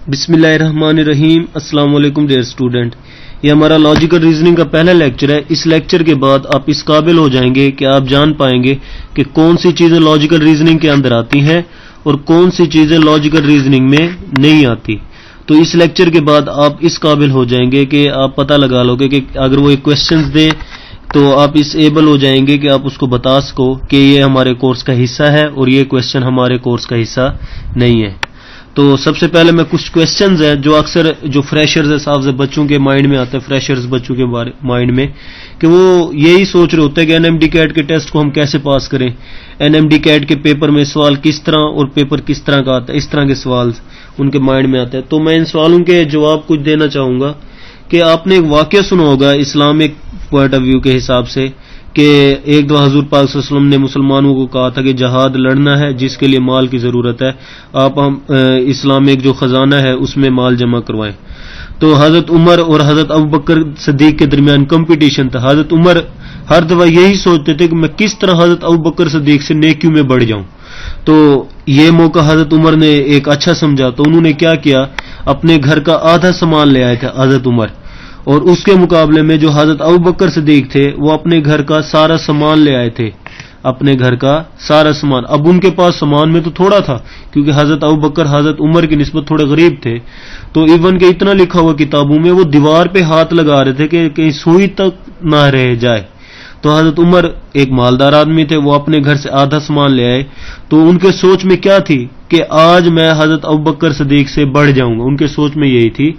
بسم اللہ الرحمن الرحیم. السلام علیکم ڈیئر اسٹوڈنٹ. یہ ہمارا لاجیکل ریزننگ کا پہلا لیکچر ہے. اس لیکچر کے بعد آپ اس قابل ہو جائیں گے کہ آپ جان پائیں گے کہ کون سی چیزیں لاجیکل ریزننگ کے اندر آتی ہیں اور کون سی چیزیں لاجیکل ریزننگ میں نہیں آتی. تو اس لیکچر کے بعد آپ اس قابل ہو جائیں گے کہ آپ پتہ لگا لو گے کہ اگر وہ ایک کویشچنز دیں تو آپ اس ایبل ہو جائیں گے کہ آپ اس کو بتا سکو کہ یہ ہمارے کورس کا حصہ ہے اور یہ کویشچن ہمارے کورس کا حصہ نہیں ہے. تو سب سے پہلے میں کچھ کویشچنز ہیں جو اکثر جو فریشرز ہیں صاحب سے بچوں کے مائنڈ میں آتے ہیں, فریشرز بچوں کے مائنڈ میں کہ وہ یہی سوچ رہے ہوتے ہیں کہ این ایم ڈی کیٹ کے ٹیسٹ کو ہم کیسے پاس کریں, این ایم ڈی کیٹ کے پیپر میں سوال کس طرح اور پیپر کس طرح کا آتا ہے, اس طرح کے سوال ان کے مائنڈ میں آتے ہیں. تو میں ان سوالوں کے جواب کچھ دینا چاہوں گا کہ آپ نے ایک واقعہ سنا ہوگا اسلامک پوائنٹ آف ویو کے حساب سے کہ ایک دو حضور پاک صلی اللہ علیہ وسلم نے مسلمانوں کو کہا تھا کہ جہاد لڑنا ہے جس کے لیے مال کی ضرورت ہے, آپ ہم اسلامک جو خزانہ ہے اس میں مال جمع کروائیں. تو حضرت عمر اور حضرت ابوبکر صدیق کے درمیان کمپٹیشن تھا. حضرت عمر ہر دفعہ یہی سوچتے تھے کہ میں کس طرح حضرت ابوبکر صدیق سے نیکیوں میں بڑھ جاؤں. تو یہ موقع حضرت عمر نے ایک اچھا سمجھا, تو انہوں نے کیا کیا, اپنے گھر کا آدھا سامان لے آئے تھے حضرت عمر, اور اس کے مقابلے میں جو حضرت ابوبکر صدیق تھے وہ اپنے گھر کا سارا سامان لے آئے تھے, اپنے گھر کا سارا سامان. اب ان کے پاس سامان میں تو تھوڑا تھا کیونکہ حضرت ابوبکر حضرت عمر کی نسبت تھوڑے غریب تھے, تو ایون کہ اتنا لکھا ہوا کتابوں میں وہ دیوار پہ ہاتھ لگا رہے تھے کہ کہیں سوئی تک نہ رہ جائے. تو حضرت عمر ایک مالدار آدمی تھے, وہ اپنے گھر سے آدھا سامان لے آئے. تو ان کے سوچ میں کیا تھی کہ آج میں حضرت ابوبکر صدیق سے بڑھ جاؤں گا. ان کے سوچ میں یہی تھی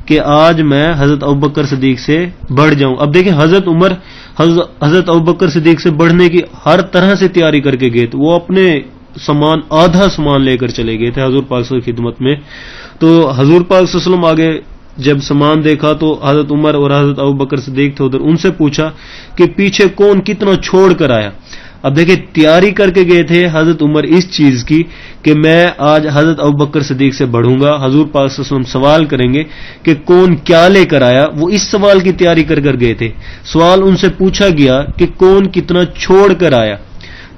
کہ آج میں حضرت ابوبکر صدیق سے بڑھ جاؤں. اب دیکھیں حضرت عمر حضرت ابوبکر صدیق سے بڑھنے کی ہر طرح سے تیاری کر کے گئے تھے. وہ اپنے سامان آدھا سامان لے کر چلے گئے تھے حضور پاک صلی اللہ علیہ وسلم کی خدمت میں. تو حضور پاک صلی اللہ علیہ وسلم آگے جب سامان دیکھا تو حضرت عمر اور حضرت ابوبکر صدیق تھے ادھر, ان سے پوچھا کہ پیچھے کون کتنا چھوڑ کر آیا. اب دیکھیں تیاری کر کے گئے تھے حضرت عمر اس چیز کی کہ میں آج حضرت ابوبکر صدیق سے بڑھوں گا. حضور پاک صلی اللہ علیہ وسلم سوال کریں گے کہ کون کیا لے کر آیا, وہ اس سوال کی تیاری کر کر گئے تھے. سوال ان سے پوچھا گیا کہ کون کتنا چھوڑ کر آیا.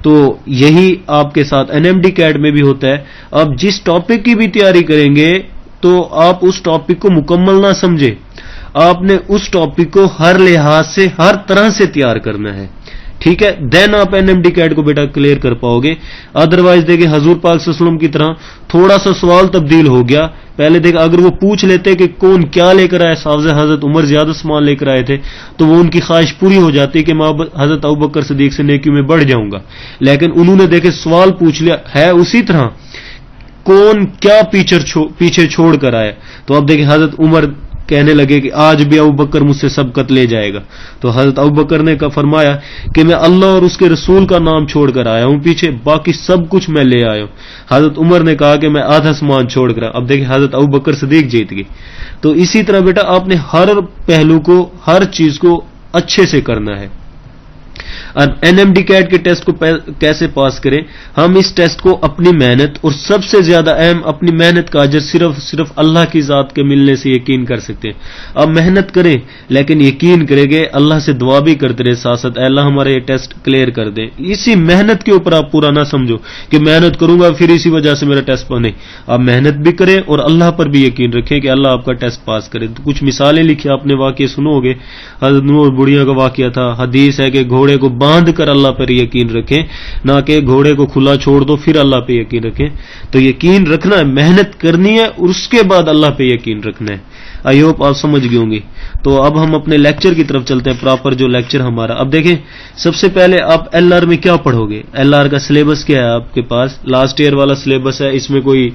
تو یہی آپ کے ساتھ این ایم ڈی کیٹ میں بھی ہوتا ہے. آپ جس ٹاپک کی بھی تیاری کریں گے تو آپ اس ٹاپک کو مکمل نہ سمجھے, آپ نے اس ٹاپک کو ہر لحاظ سے ہر طرح سے تیار کرنا ہے, ٹھیک ہے, دین آپ این ایم ڈی کیٹ کو بیٹا کلیئر کر پاؤ گے. ادروائز دیکھیں حضور پاک صلی اللہ علیہ وسلم کی طرح تھوڑا سا سوال تبدیل ہو گیا. پہلے دیکھ اگر وہ پوچھ لیتے کہ کون کیا لے کر آئے, صاحب حضرت عمر زیادہ سامان لے کر آئے تھے, تو وہ ان کی خواہش پوری ہو جاتی کہ میں حضرت ابوبکر صدیق سے نیکیوں میں بڑھ جاؤں گا. لیکن انہوں نے دیکھے سوال پوچھ لیا ہے اسی طرح, کون کیا پیچھے چھوڑ کر آیا. تو اب دیکھیں حضرت عمر کہنے لگے کہ آج بھی ابوبکر مجھ سے سبقت لے جائے گا. تو حضرت ابوبکر نے فرمایا کہ میں اللہ اور اس کے رسول کا نام چھوڑ کر آیا ہوں پیچھے, باقی سب کچھ میں لے آیا ہوں. حضرت عمر نے کہا کہ میں آدھا سامان چھوڑ کر. اب دیکھیں حضرت ابوبکر صدیق جیت گئے. تو اسی طرح بیٹا آپ نے ہر پہلو کو ہر چیز کو اچھے سے کرنا ہے. اب این ایم ڈی کیٹ کے ٹیسٹ کو کیسے پاس کریں, ہم اس ٹیسٹ کو اپنی محنت اور سب سے زیادہ اہم اپنی محنت کا اجر صرف اللہ کی ذات کے ملنے سے یقین کر سکتے ہیں. اب محنت کریں لیکن یقین کریں گے, اللہ سے دعا بھی کرتے رہے ساتھ ساتھ, اے اللہ ہمارے یہ ٹیسٹ کلیئر کر دیں. اسی محنت کے اوپر آپ پورا نہ سمجھو کہ محنت کروں گا پھر اسی وجہ سے میرا ٹیسٹ بنے. آپ محنت بھی کریں اور اللہ پر بھی یقین رکھیں کہ اللہ آپ کا ٹیسٹ پاس کرے. تو کچھ مثالیں لکھی آپ نے, واقعے سنو گے. حضرت نوح بڑھیا کا واقعہ تھا. حدیث ہے کہ گھوڑے کو باندھ کر اللہ پر یقین رکھیں, نہ کہ گھوڑے کو کھلا چھوڑ دو پھر اللہ پہ یقین رکھیں. تو یقین رکھنا ہے, محنت کرنی ہے اور اس کے بعد اللہ پہ یقین رکھنا ہے. آئی ہوپ آپ سمجھ گئے ہوں گے. تو اب ہم اپنے لیکچر کی طرف چلتے ہیں, پراپر جو لیکچر ہمارا. اب دیکھیں سب سے پہلے آپ ایل آر میں کیا پڑھو گے. ایل آر کا سلیبس کیا ہے آپ کے پاس, لاسٹ ایئر والا سلیبس ہے, اس میں کوئی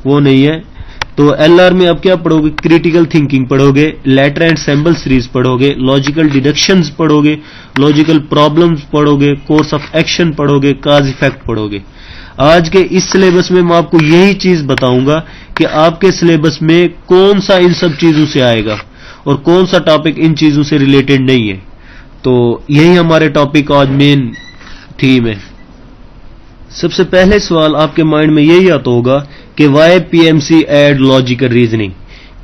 وہ نہیں ہے. تو ایل آر میں آپ کیا پڑھو گے, کریٹیکل تھنکنگ پڑھو گے, لیٹر اینڈ سیمبل سیریز پڑھو گے, لاجیکل ڈیڈکشنز پڑھو گے, لاجیکل پرابلمز پڑھو گے, کورس آف ایکشن پڑھو گے, کاز ایفیکٹ پڑھو گے. آج کے اس سلیبس میں میں آپ کو یہی چیز بتاؤں گا کہ آپ کے سلیبس میں کون سا ان سب چیزوں سے آئے گا اور کون سا ٹاپک ان چیزوں سے ریلیٹڈ نہیں ہے. تو یہی ہمارے ٹاپک کا آج مین تھیم ہے. سب سے پہلے سوال آپ کے مائنڈ میں یہی آتا ہوگا کہ why P M C add logical reasoning.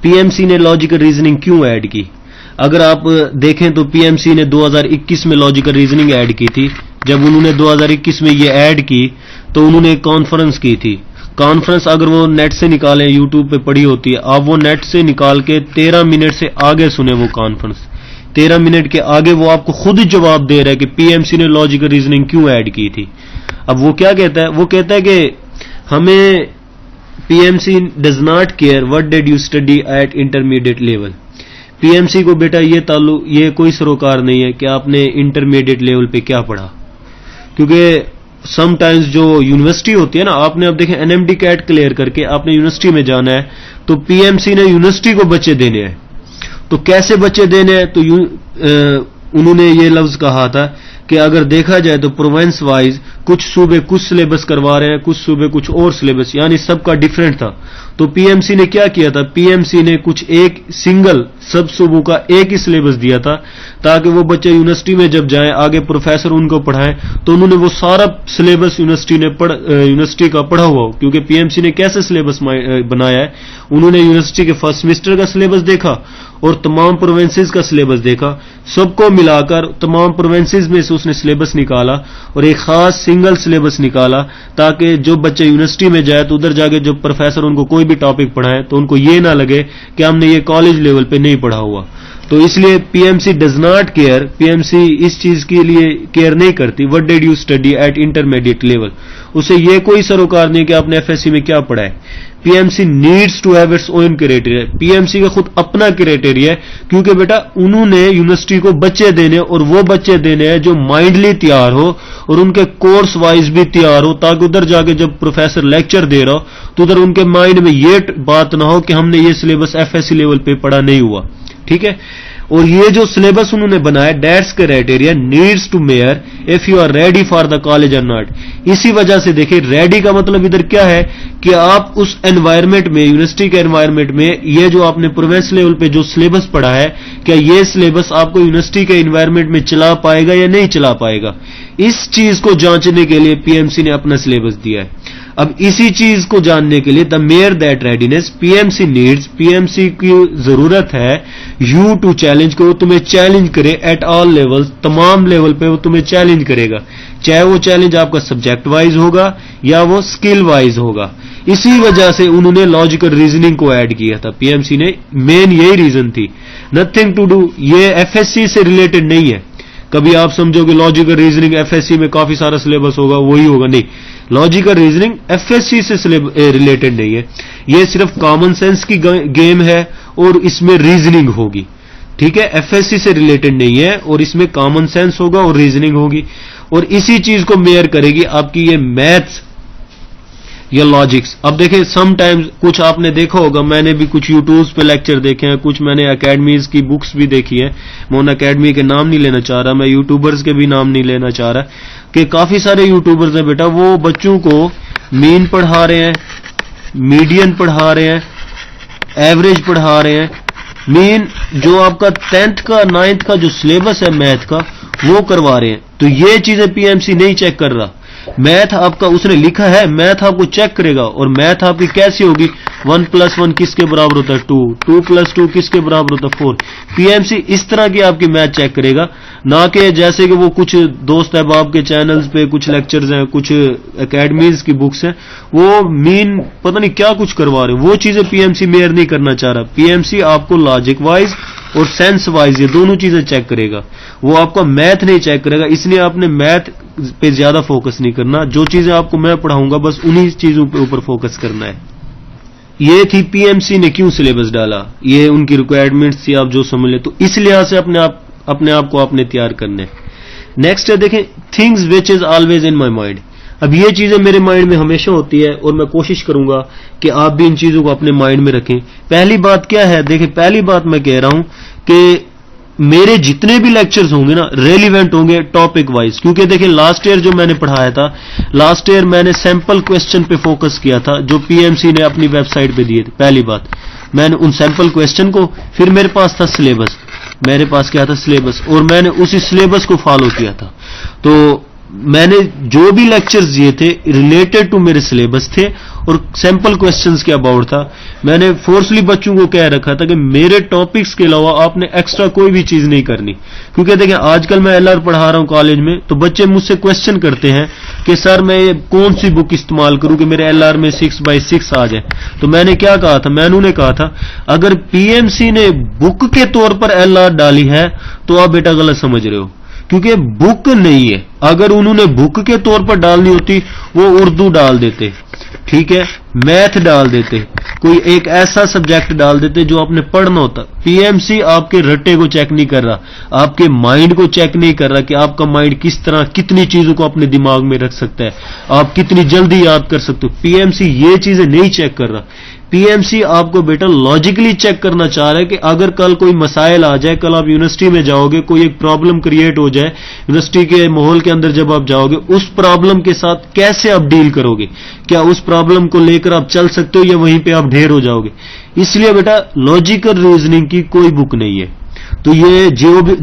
P M C نے لاجیکل ریزننگ کیوں ایڈ کی؟ اگر آپ دیکھیں تو پی ایم سی نے 2021 میں لاجیکل ریزننگ ایڈ کی تھی. جب انہوں نے 2021 میں یہ ایڈ کی تو انہوں نے ایک کانفرنس کی تھی, کانفرنس اگر وہ نیٹ سے نکالیں، یوٹیوب پہ پڑی ہوتی ہے، آپ وہ نیٹ سے نکال کے 13 منٹ سے آگے سنیں وہ کانفرنس، 13 منٹ کے آگے وہ آپ کو خود جواب دے رہا ہے کہ پی ایم سی نے لاجیکل ریزننگ کیوں ایڈ کی تھی. اب وہ کیا کہتا ہے؟ وہ کہتا ہے کہ ہمیں P M C does not care what did you study at intermediate level. P M C کو بیٹا یہ کوئی سروکار نہیں ہے کہ آپ نے انٹرمیڈیٹ لیول پہ کیا پڑھا، کیونکہ سم ٹائمز جو یونیورسٹی ہوتی ہے نا، آپ نے اب دیکھیں N M D CAT clear کر کے آپ نے یونیورسٹی میں جانا ہے تو پی ایم سی نے یونیورسٹی کو بچے دینے ہیں. تو کیسے بچے دینے ہیں؟ تو انہوں نے یہ لفظ کہا تھا کہ اگر دیکھا جائے تو پروونس وائز کچھ صوبے کچھ سلیبس کروا رہے ہیں، کچھ صوبے کچھ اور سلیبس، یعنی سب کا ڈیفرنٹ تھا. تو پی ایم سی نے کیا کیا تھا؟ پی ایم سی نے کچھ ایک سنگل سب صوبوں کا ایک ہی سلیبس دیا تھا تاکہ وہ بچے یونیورسٹی میں جب جائیں، آگے پروفیسر ان کو پڑھائیں تو انہوں نے وہ سارا سلیبس یونیورسٹی کا پڑھا ہوا ہو. کیونکہ پی ایم سی نے کیسے سلیبس بنایا ہے؟ انہوں نے یونیورسٹی کے فرسٹ سیمسٹر کا سلیبس دیکھا اور تمام پروونسز کا سلیبس دیکھا، سب کو ملا کر تمام پروونسز میں سے اس نے سلیبس نکالا اور ایک خاص سنگل سلیبس نکالا تاکہ جو بچے یونیورسٹی میں جائے تو ادھر جا کے جب پروفیسر ان کو کوئی بھی ٹاپک پڑھائے تو ان کو یہ نہ لگے کہ ہم نے یہ کالج لیول پہ نہیں پڑھا ہوا. تو اس لیے P M C does not care, P M C اس چیز کے لیے کیئر نہیں کرتی what did you study at intermediate level. اسے یہ کوئی سروکار نہیں کہ آپ نے ایف ایس سی میں کیا پڑھا ہے. P M C needs to have its own criteria. P M C کا خود اپنا کریٹیریا ہے، کیونکہ بیٹا انہوں نے یونیورسٹی کو بچے دینے اور وہ بچے دینے ہیں جو مائنڈلی تیار ہو اور ان کے کورس وائز بھی تیار ہو، تاکہ ادھر جا کے جب پروفیسر لیکچر دے رہا ہو تو ادھر ان کے مائنڈ میں یہ بات نہ ہو کہ ہم نے یہ syllabus F S C level پہ پڑھا نہیں ہوا. ٹھیک ہے. اور یہ جو سلیبس انہوں نے بنایا that's criteria needs to measure if you are ready for the college or not. اسی وجہ سے دیکھیں ریڈی کا مطلب ادھر کیا ہے کہ آپ اس انوائرمنٹ میں، یونیورسٹی کے انوائرمنٹ میں، یہ جو آپ نے پروونس لیول پہ جو سلیبس پڑھا ہے کیا یہ سلیبس آپ کو یونیورسٹی کے انوائرمنٹ میں چلا پائے گا یا نہیں چلا پائے گا. اس چیز کو جانچنے کے لیے پی ایم سی نے اپنا سلیبس دیا ہے. اب اسی چیز کو جاننے کے لیے the mayor that readiness P M C needs, پی ایم سی کی ضرورت ہے یو ٹو چیلنج کہ وہ تمہیں چیلنج کرے ایٹ آل لیول، تمام لیول پہ وہ تمہیں چیلنج کرے گا، چاہے وہ چیلنج آپ کا سبجیکٹ وائز ہوگا یا وہ اسکل وائز ہوگا. اسی وجہ سے انہوں نے لاجیکل ریزننگ کو ایڈ کیا تھا. پی ایم سی نے مین یہی ریزن تھی. نتھنگ ٹو ڈو، یہ ایف ایس سی سے ریلیٹڈ نہیں ہے. کبھی آپ سمجھو کہ logical reasoning F S C میں کافی سارا سلیبس ہوگا وہی ہوگا، نہیں. Logical reasoning F S C سے ریلیٹڈ نہیں ہے، یہ صرف کامن سینس کی گیم ہے اور اس میں ریزننگ ہوگی. ٹھیک ہے. ایف ایس سی سے ریلیٹڈ نہیں ہے اور اس میں کامن سینس ہوگا اور ریزننگ ہوگی، اور اسی چیز کو میئر کرے گی آپ کی یہ میتھس یا لاجکس. اب دیکھیں سم ٹائمز کچھ آپ نے دیکھا ہوگا، میں نے بھی کچھ یوٹیوبز پہ لیکچر دیکھے ہیں، کچھ میں نے اکیڈمیز کی بکس بھی دیکھی ہیں. میں ان اکیڈمی کے نام نہیں لینا چاہ رہا، میں یوٹیوبرز کے بھی نام نہیں لینا چاہ رہا، کہ کافی سارے یوٹیوبرز ہیں بیٹا وہ بچوں کو مین پڑھا رہے ہیں، میڈین پڑھا رہے ہیں، ایوریج پڑھا رہے ہیں. مین جو آپ کا 10th کا 9th کا جو سلیبس ہے میتھ کا وہ کروا رہے ہیں. تو یہ چیزیں پی ایم سی نہیں چیک کر رہا. میتھ آپ کا اس نے لکھا ہے، میتھ آپ کو چیک کرے گا، اور میتھ آپ کی کیسی ہوگی؟ 1+1 کس کے برابر ہوتا ہے 2، 2+2 کس کے برابر ہوتا ہے 4. پی ایم سی اس طرح کی آپ کی میتھ چیک کرے گا، نہ کہ جیسے کہ وہ کچھ دوست احباب کے چینلز پہ کچھ لیکچرز ہیں، کچھ اکیڈمیز کی بکس ہیں، وہ مین پتہ نہیں کیا کچھ کروا رہے ہیں. وہ چیزیں پی ایم سی میئر نہیں کرنا چاہ رہا. پی ایم سی آپ کو لاجک وائز اور سینس وائز یہ دونوں چیزیں چیک کرے گا، وہ آپ کا میتھ نہیں چیک کرے گا. اس لیے آپ نے میتھ پہ زیادہ فوکس نہیں کرنا. جو چیزیں آپ کو میں پڑھاؤں گا بس انہی چیزوں پہ اوپر فوکس کرنا ہے. یہ تھی پی ایم سی نے کیوں سلیبس ڈالا، یہ ان کی ریکوائرمنٹس تھی، آپ جو سمجھ لیں. تو اس لحاظ سے اپنے آپ کو آپ نے تیار کرنا ہے. نیکسٹ ہے دیکھیں things which is always in my mind. اب یہ چیزیں میرے مائنڈ میں ہمیشہ ہوتی ہے اور میں کوشش کروں گا کہ آپ بھی ان چیزوں کو اپنے مائنڈ میں رکھیں. پہلی بات کیا ہے؟ دیکھیں پہلی بات میں کہہ رہا ہوں کہ میرے جتنے بھی لیکچرز ہوں گے نا ریلیونٹ ہوں گے ٹاپک وائز. کیونکہ دیکھیں لاسٹ ایئر جو میں نے پڑھایا تھا، لاسٹ ایئر میں نے سیمپل کوسچن پہ فوکس کیا تھا جو پی ایم سی نے اپنی ویب سائٹ پہ دیے تھے. پہلی بات میں نے ان سیمپل کوسچن کو، پھر میرے پاس تھا سلیبس، میرے پاس کیا تھا سلیبس، اور میں نے اسی سلیبس کو فالو کیا تھا. تو میں نے جو بھی لیکچرز دیے تھے ریلیٹڈ ٹو میرے سلیبس تھے اور سیمپل کوسچنز کے اباؤٹ تھا. میں نے فورسلی بچوں کو کہہ رکھا تھا کہ میرے ٹاپکس کے علاوہ آپ نے ایکسٹرا کوئی بھی چیز نہیں کرنی, کیونکہ دیکھیں آج کل میں LR پڑھا رہا ہوں کالج میں, تو بچے مجھ سے کوسچن کرتے ہیں کہ سر میں کون سی بک استعمال کروں کہ میرے LR میں 6/6 آ جائے. تو میں نے کیا کہا تھا, میں نے کہا تھا اگر PMC نے بک کے طور پر LR ڈالی ہے تو آپ بیٹا غلط سمجھ رہے ہو, کیونکہ بک نہیں ہے. اگر انہوں نے بک کے طور پر ڈالنی ہوتی وہ اردو ڈال دیتے, ٹھیک ہے, میتھ ڈال دیتے, کوئی ایک ایسا سبجیکٹ ڈال دیتے جو آپ نے پڑھنا ہوتا. PMC آپ کے رٹے کو چیک نہیں کر رہا, آپ کے مائنڈ کو چیک نہیں کر رہا کہ آپ کا مائنڈ کس طرح کتنی چیزوں کو اپنے دماغ میں رکھ سکتا ہے, آپ کتنی جلدی یاد کر سکتے ہو. PMC یہ چیزیں نہیں چیک کر رہا. PMC آپ کو بیٹا لاجیکلی چیک کرنا چاہ رہا ہے کہ اگر کل کوئی مسائل آ جائے, کل آپ یونیورسٹی میں جاؤ گے, کوئی ایک پرابلم کریٹ ہو جائے یونیورسٹی کے ماحول کے اندر, جب آپ جاؤ گے اس پرابلم کے ساتھ کیسے آپ ڈیل کرو گے, کیا اس پرابلم کو لے کر آپ چل سکتے ہو یا وہیں پہ آپ ڈھیر ہو جاؤ گے. اس لیے بیٹا لاجیکل ریزننگ کی کوئی بک نہیں ہے. تو یہ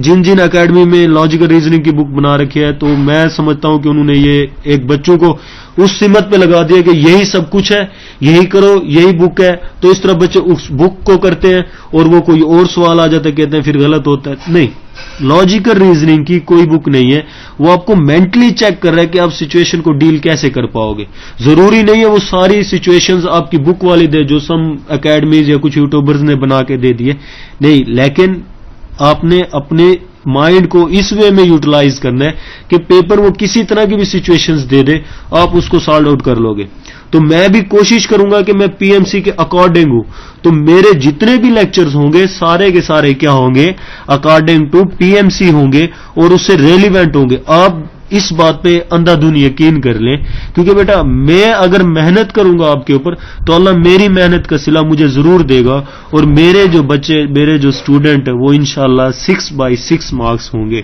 جن اکیڈمی میں لاجیکل ریزننگ کی بک بنا رکھی ہے, تو میں سمجھتا ہوں کہ انہوں نے یہ ایک بچوں کو اس سمت پہ لگا دیا کہ یہی سب کچھ ہے, یہی کرو, یہی بک ہے. تو اس طرح بچے اس بک کو کرتے ہیں اور وہ کوئی اور سوال آ جاتا ہے کہتے ہیں پھر غلط ہوتا ہے. نہیں, لاجیکل ریزننگ کی کوئی بک نہیں ہے. وہ آپ کو مینٹلی چیک کر رہا ہے کہ آپ سچویشن کو ڈیل کیسے کر پاؤ گے. ضروری نہیں ہے وہ ساری سچویشنز آپ کی بک والی دے جو سم اکیڈمیز یا کچھ یوٹیوبرز نے بنا کے دے دیے, نہیں, لیکن آپ نے اپنے مائنڈ کو اس وے میں یوٹیلائز کرنا ہے کہ پیپر وہ کسی طرح کی بھی سچویشنز دے دے, آپ اس کو سالو آؤٹ کر لو گے. تو میں بھی کوشش کروں گا کہ میں PMC کے اکارڈنگ ہوں, تو میرے جتنے بھی لیکچرز ہوں گے سارے کے سارے کیا ہوں گے, اکارڈنگ ٹو PMC ہوں گے اور اس سے ریلیونٹ ہوں گے. آپ اس بات پہ اندھا دھن یقین کر لیں, کیونکہ بیٹا میں اگر محنت کروں گا آپ کے اوپر تو اللہ میری محنت کا صلہ مجھے ضرور دے گا, اور میرے جو بچے, میرے جو اسٹوڈنٹ ہیں وہ انشاءاللہ 6/6 مارکس ہوں گے.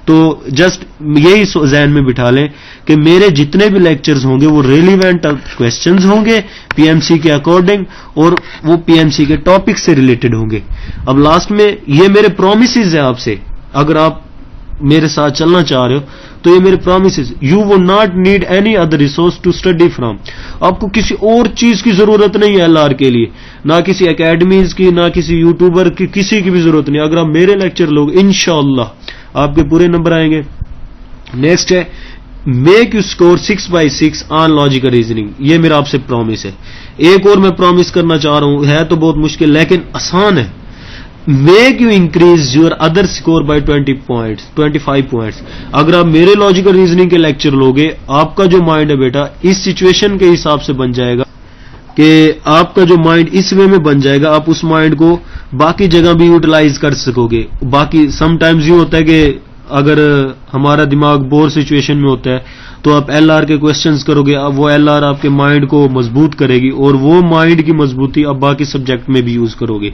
تو جسٹ یہی ذہن میں بٹھا لیں کہ میرے جتنے بھی لیکچرز ہوں گے وہ ریلیونٹ کوسچنز ہوں گے PMC کے اکارڈنگ, اور وہ PMC کے ٹاپک سے ریلیٹڈ ہوں گے. اب لاسٹ میں یہ میرے پرومسز ہیں آپ سے, اگر آپ میرے ساتھ چلنا چاہ رہے ہو تو یہ میرے promises. You would not need any other resource to study from. آپ کو کسی اور چیز کی ضرورت نہیں ہے LR کے لیے, نہ کسی اکیڈمیز کی, نہ کسی یوٹیوبر کی, کسی کی بھی ضرورت نہیں. اگر آپ میرے لیکچر لوگ انشاءاللہ آپ کے پورے نمبر آئیں گے. نیکسٹ ہے make you score 6/6 on logical reasoning. یہ میرا آپ سے پرومس ہے. ایک اور میں پرومس کرنا چاہ رہا ہوں, ہے تو بہت مشکل لیکن آسان ہے. Make you increase your other score by 25 points. اگر آپ میرے لاجیکل ریزننگ کے لیکچر لوگے, آپ کا جو مائنڈ ہے بیٹا اس سچویشن کے حساب سے بن جائے گا کہ آپ کا جو مائنڈ اس وے میں بن جائے گا, آپ اس مائنڈ کو باقی جگہ بھی یوٹیلائز کر سکو گے. باقی سم ٹائمز یہ ہوتا ہے کہ اگر ہمارا دماغ بور سچویشن میں ہوتا ہے تو آپ LR کے کوسچنز کرو گے, اب وہ LR آپ کے مائنڈ کو مضبوط کرے گی, اور وہ مائنڈ کی مضبوطی آپ باقی سبجیکٹ میں بھی یوز کرو گے.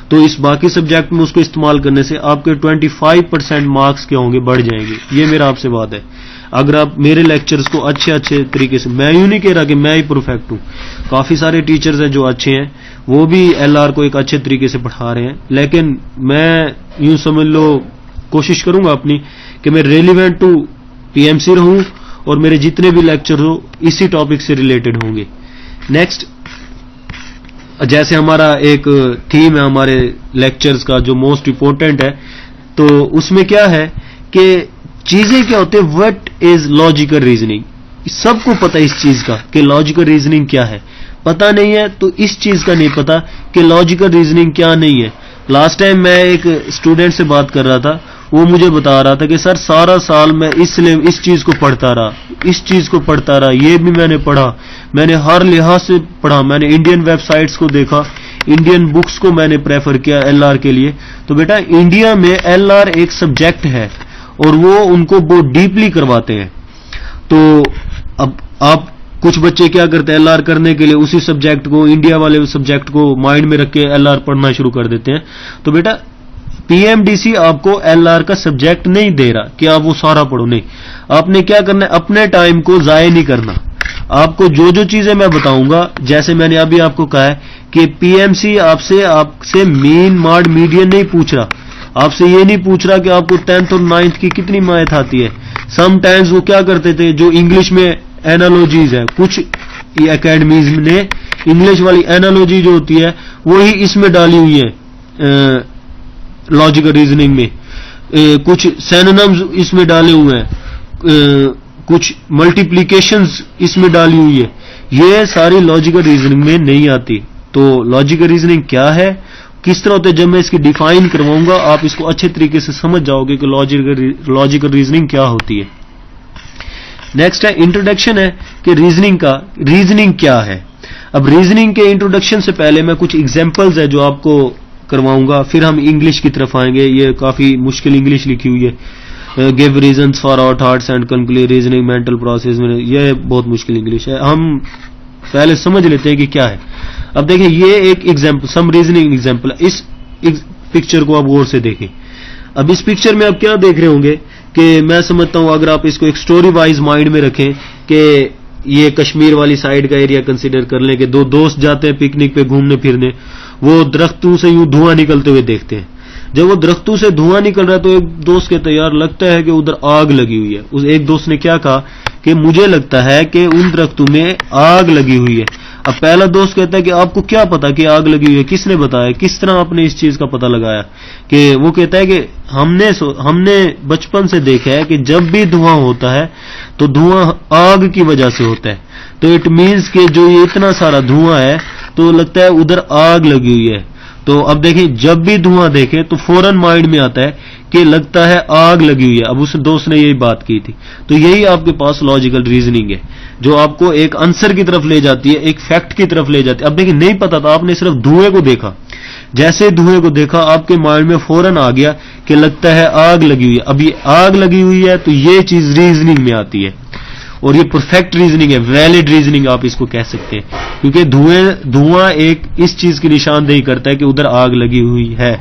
تو اس باقی سبجیکٹ میں اس کو استعمال کرنے سے آپ کے 25% مارکس کیا ہوں گے, بڑھ جائیں گے. یہ میرا آپ سے بات ہے. اگر آپ میرے لیکچرز کو اچھے طریقے سے, میں یوں نہیں کہہ رہا کہ میں ہی پرفیکٹ ہوں, کافی سارے ٹیچرز ہیں جو اچھے ہیں, وہ بھی LR کو ایک اچھے طریقے سے پڑھا رہے ہیں, لیکن میں یوں سمجھ لو کوشش کروں گا اپنی کہ میں ریلیونٹ ٹو PMC رہوں اور میرے جتنے بھی لیکچر ہو اسی ٹاپک سے ریلیٹڈ ہوں گے. نیکسٹ, جیسے ہمارا ایک تھیم ہے ہمارے لیکچرز کا جو موسٹ امپورٹنٹ ہے, تو اس میں کیا ہے کہ چیزیں کیا ہوتے ہیں, وٹ از لاجیکل ریزننگ. سب کو پتا اس چیز کا کہ لاجیکل ریزننگ کیا ہے, پتا نہیں ہے تو اس چیز کا نہیں پتا کہ لاجیکل ریزننگ کیا نہیں ہے. لاسٹ ٹائم میں ایک اسٹوڈنٹ سے بات کر رہا تھا, وہ مجھے بتا رہا تھا کہ سر سارا سال میں اس چیز کو پڑھتا رہا, یہ بھی میں نے پڑھا, میں نے ہر لحاظ سے پڑھا, میں نے انڈین ویب سائٹس کو دیکھا, انڈین بکس کو میں نے پریفر کیا LR کے لیے. تو بیٹا انڈیا میں LR ایک سبجیکٹ ہے اور وہ ان کو بہت ڈیپلی کرواتے ہیں. تو اب آپ کچھ بچے کیا کرتے ہیں, LR کرنے کے لیے اسی سبجیکٹ کو, انڈیا والے سبجیکٹ کو مائنڈ میں رکھ کے LR پڑھنا شروع کر دیتے ہیں. تو بیٹا PMDC آپ کو LR کا سبجیکٹ نہیں دے رہا کہ آپ وہ سارا پڑھو, نہیں. آپ نے کیا کرنا ہے, اپنے ٹائم کو ضائع نہیں کرنا. آپ کو جو چیزیں میں بتاؤں گا, جیسے میں نے ابھی آپ کو کہا ہے کہ PMC آپ سے مین ماڈ میڈین نہیں پوچھ رہا, آپ سے یہ نہیں پوچھ رہا کہ آپ کو 10th اور 9th کی کتنی میتھ آتی ہے, سم ٹائمز وہ کیا کرتے تھے, جو انگلش میں اینالوجیز ہے, کچھ اکیڈمیز نے انگلش والی اینالوجی جو ہوتی ہے وہی اس میں ڈالی ہوئی ہے لاجیکل ریزننگ میں, کچھ سینونمز اس میں ڈالے ہوئے ہیں, کچھ ملٹیپلیکیشنز اس میں ڈالی ہوئی ہے. یہ ساری لاجیکل ریزننگ میں نہیں آتی. تو لاجیکل ریزننگ کیا ہے, کس طرح ہوتا ہے, جب میں اس کی ڈیفائن کرواؤں گا آپ اس کو اچھے طریقے سے سمجھ جاؤ گے کہ لاجیکل ریزننگ کیا ہوتی ہے. نیکسٹ ہے انٹروڈکشن ہے کہ ریزننگ کیا ہے. اب ریزننگ کے انٹروڈکشن سے پہلے میں کچھ ایگزامپلز ہے جو آپ کو کرواؤں گا, پھر ہم انگلش کی طرف آئیں گے. یہ کافی مشکل انگلش لکھی ہوئی ہے, give reasons for our thoughts and conclude reasoning mental process میں, یہ بہت مشکل انگلش ہے. ہم پہلے سمجھ لیتے ہیں کہ کیا ہے. اب دیکھیں یہ ایک ایگزامپل, سم ریزننگ ایگزامپل. اس پکچر کو آپ غور سے دیکھیں. اب اس پکچر میں آپ کیا دیکھ رہے ہوں گے کہ میں سمجھتا ہوں اگر آپ اس کو ایک سٹوری وائز مائنڈ میں رکھیں کہ یہ کشمیر والی سائڈ کا ایریا کنسیڈر کر لیں کہ دو دوست جاتے ہیں پکنک پہ گھومنے پھرنے, وہ درختوں سے یوں دھواں نکلتے ہوئے دیکھتے ہیں. جب وہ درختوں سے دھواں نکل رہا ہے تو ایک دوست کہتا ہے یار لگتا ہے کہ ادھر آگ لگی ہوئی ہے. اس ایک دوست نے کیا کہا کہ مجھے لگتا ہے کہ ان درختوں میں آگ لگی ہوئی ہے. اب پہلا دوست کہتا ہے کہ آپ کو کیا پتا کہ آگ لگی ہوئی ہے, کس نے بتایا, کس طرح آپ نے اس چیز کا پتہ لگایا. کہ وہ کہتا ہے کہ ہم نے بچپن سے دیکھا ہے کہ جب بھی دھواں ہوتا ہے تو دھواں آگ کی وجہ سے ہوتا ہے. تو اٹ مینز کہ جو یہ اتنا سارا دھواں ہے تو لگتا ہے ادھر آگ لگی ہوئی ہے. تو اب دیکھیں جب بھی دھواں دیکھیں تو فوراً مائنڈ میں آتا ہے کہ لگتا ہے آگ لگی ہوئی ہے. اب اس دوست نے یہی بات کی تھی. تو یہی آپ کے پاس لاجیکل ریزننگ ہے جو آپ کو ایک آنسر کی طرف لے جاتی ہے, ایک فیکٹ کی طرف لے جاتی ہے. اب دیکھیں نہیں پتا تھا, آپ نے صرف دھوئیں کو دیکھا, جیسے دھوئیں کو دیکھا آپ کے مائنڈ میں فوراً آ گیا کہ لگتا ہے آگ لگی ہوئی ہے. اب یہ آگ لگی ہوئی ہے تو یہ چیز ریزننگ میں آتی ہے, اور یہ پرفیکٹ ریزننگ ہے, ویلڈ ریزننگ آپ اس کو کہہ سکتے ہیں, کیونکہ دھواں ایک اس چیز کی نشاندہی کرتا ہے کہ ادھر آگ لگی ہوئی ہے.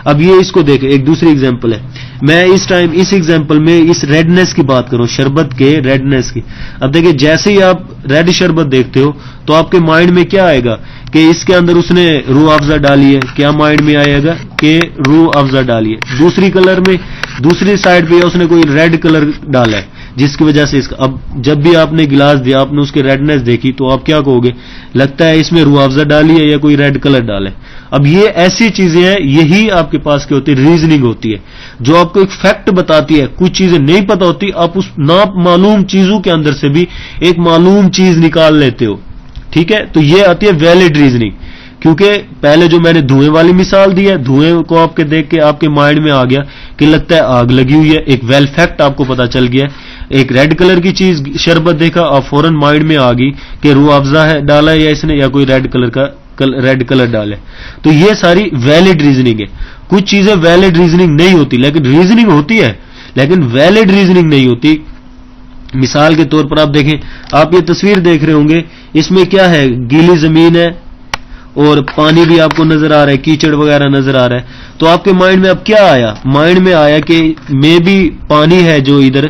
اب یہ اس کو دیکھیں, ایک دوسری ایگزامپل ہے. میں اس ٹائم اس ایگزامپل میں اس ریڈنس کی بات کروں, شربت کے ریڈنس کی. اب دیکھیں جیسے ہی آپ ریڈ شربت دیکھتے ہو تو آپ کے مائنڈ میں کیا آئے گا کہ اس کے اندر اس نے روح افزا ڈالی ہے. کیا مائنڈ میں آئے گا کہ روح افزا ڈالی ہے. دوسری کلر میں دوسری سائڈ پہ اس نے کوئی ریڈ کلر ڈالا ہے جس کی وجہ سے اس کا, اب جب بھی آپ نے گلاس دیا آپ نے اس کی ریڈنس دیکھی تو آپ کیا کہو گے, لگتا ہے اس میں روح افزا ڈالی ہے یا کوئی ریڈ کلر ڈالا ہے. اب یہ ایسی چیزیں ہیں, یہی آپ کے پاس کی ہوتی ہے ریزننگ ہوتی ہے, جو آپ کو ایک فیکٹ بتاتی ہے. کچھ چیزیں نہیں پتہ ہوتی, آپ اس نامعلوم چیزوں کے اندر سے بھی ایک معلوم چیز نکال لیتے ہو. ٹھیک ہے, تو یہ آتی ہے ویلڈ ریزننگ. کیونکہ پہلے جو میں نے دھوئیں والی مثال دی ہے, دھوئیں کو آپ کے دیکھ کے آپ کے مائنڈ میں آ گیا کہ لگتا ہے آگ لگی ہوئی ہے, ایک ویل فیکٹ آپ کو پتا چل گیا. ایک ریڈ کلر کی چیز شربت دیکھا, آپ فوراً مائنڈ میں آ گئی کہ روح افزا ہے ڈالا ہے یا اس نے, یا کوئی ریڈ کلر ڈالا ہے. تو یہ ساری ویلڈ ریزننگ ہے. کچھ چیزیں ویلڈ ریزننگ نہیں ہوتی, لیکن ریزننگ ہوتی ہے, لیکن ویلڈ ریزننگ نہیں ہوتی. مثال کے طور پر آپ دیکھیں, آپ یہ تصویر دیکھ رہے ہوں گے, اس میں کیا ہے, گیلی زمین ہے اور پانی بھی آپ کو نظر آ رہا ہے, کیچڑ وغیرہ نظر آ رہا ہے. تو آپ کے مائنڈ میں اب کیا آیا, مائنڈ میں آیا کہ میں بھی پانی ہے جو ادھر,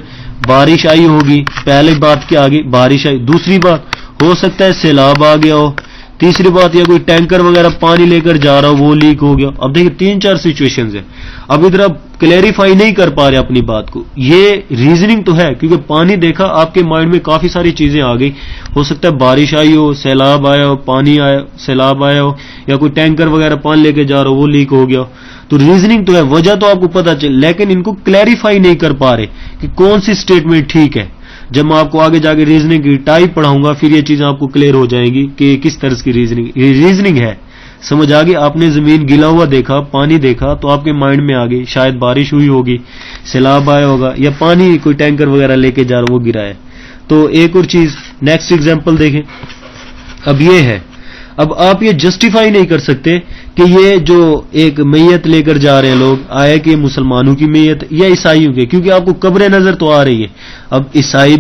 بارش آئی ہوگی. پہلی بات کیا آگی, بارش آئی. دوسری بات ہو سکتا ہے سیلاب آ گیا ہو. تیسری بات یا کوئی ٹینکر وغیرہ پانی لے کر جا رہا ہو وہ لیک ہو گیا. اب دیکھیں 3-4 سچویشنز ہیں. اب ادھر آپ کلیریفائی نہیں کر پا رہے اپنی بات کو. یہ ریزننگ تو ہے کیونکہ پانی دیکھا, آپ کے مائنڈ میں کافی ساری چیزیں آ گئی. ہو سکتا ہے بارش آئی ہو, سیلاب آیا ہو, پانی آیا, سیلاب آیا ہو, یا کوئی ٹینکر وغیرہ پانی لے کے جا رہا ہو وہ لیک ہو گیا ہو. تو ریزننگ تو ہے, وجہ تو آپ کو پتا چل, لیکن ان کو کلیریفائی نہیں کر پا رہے کہ کون سی اسٹیٹمنٹ ٹھیک ہے. جب میں آپ کو آگے جا کے ریزننگ کی ٹائپ پڑھاؤں گا پھر یہ چیزیں آپ کو کلیئر ہو جائیں گی کہ کس طرح کی ریزننگ ہے. سمجھ آ گئی, آپ نے زمین گیلا ہوا دیکھا, پانی دیکھا تو آپ کے مائنڈ میں آ گئی شاید بارش ہوئی ہوگی, سیلاب آیا ہوگا, یا پانی کوئی ٹینکر وغیرہ لے کے جا رہا وہ گرا ہے. تو ایک اور چیز, نیکسٹ ایگزامپل دیکھیں. اب یہ ہے, اب آپ یہ جسٹیفائی نہیں کر سکتے کہ یہ جو ایک میت لے کر جا رہے ہیں لوگ, آیا کہ مسلمانوں کی میت یا عیسائیوں کی, کیونکہ آپ کو قبریں نظر تو آ رہی ہیں. اب عیسائی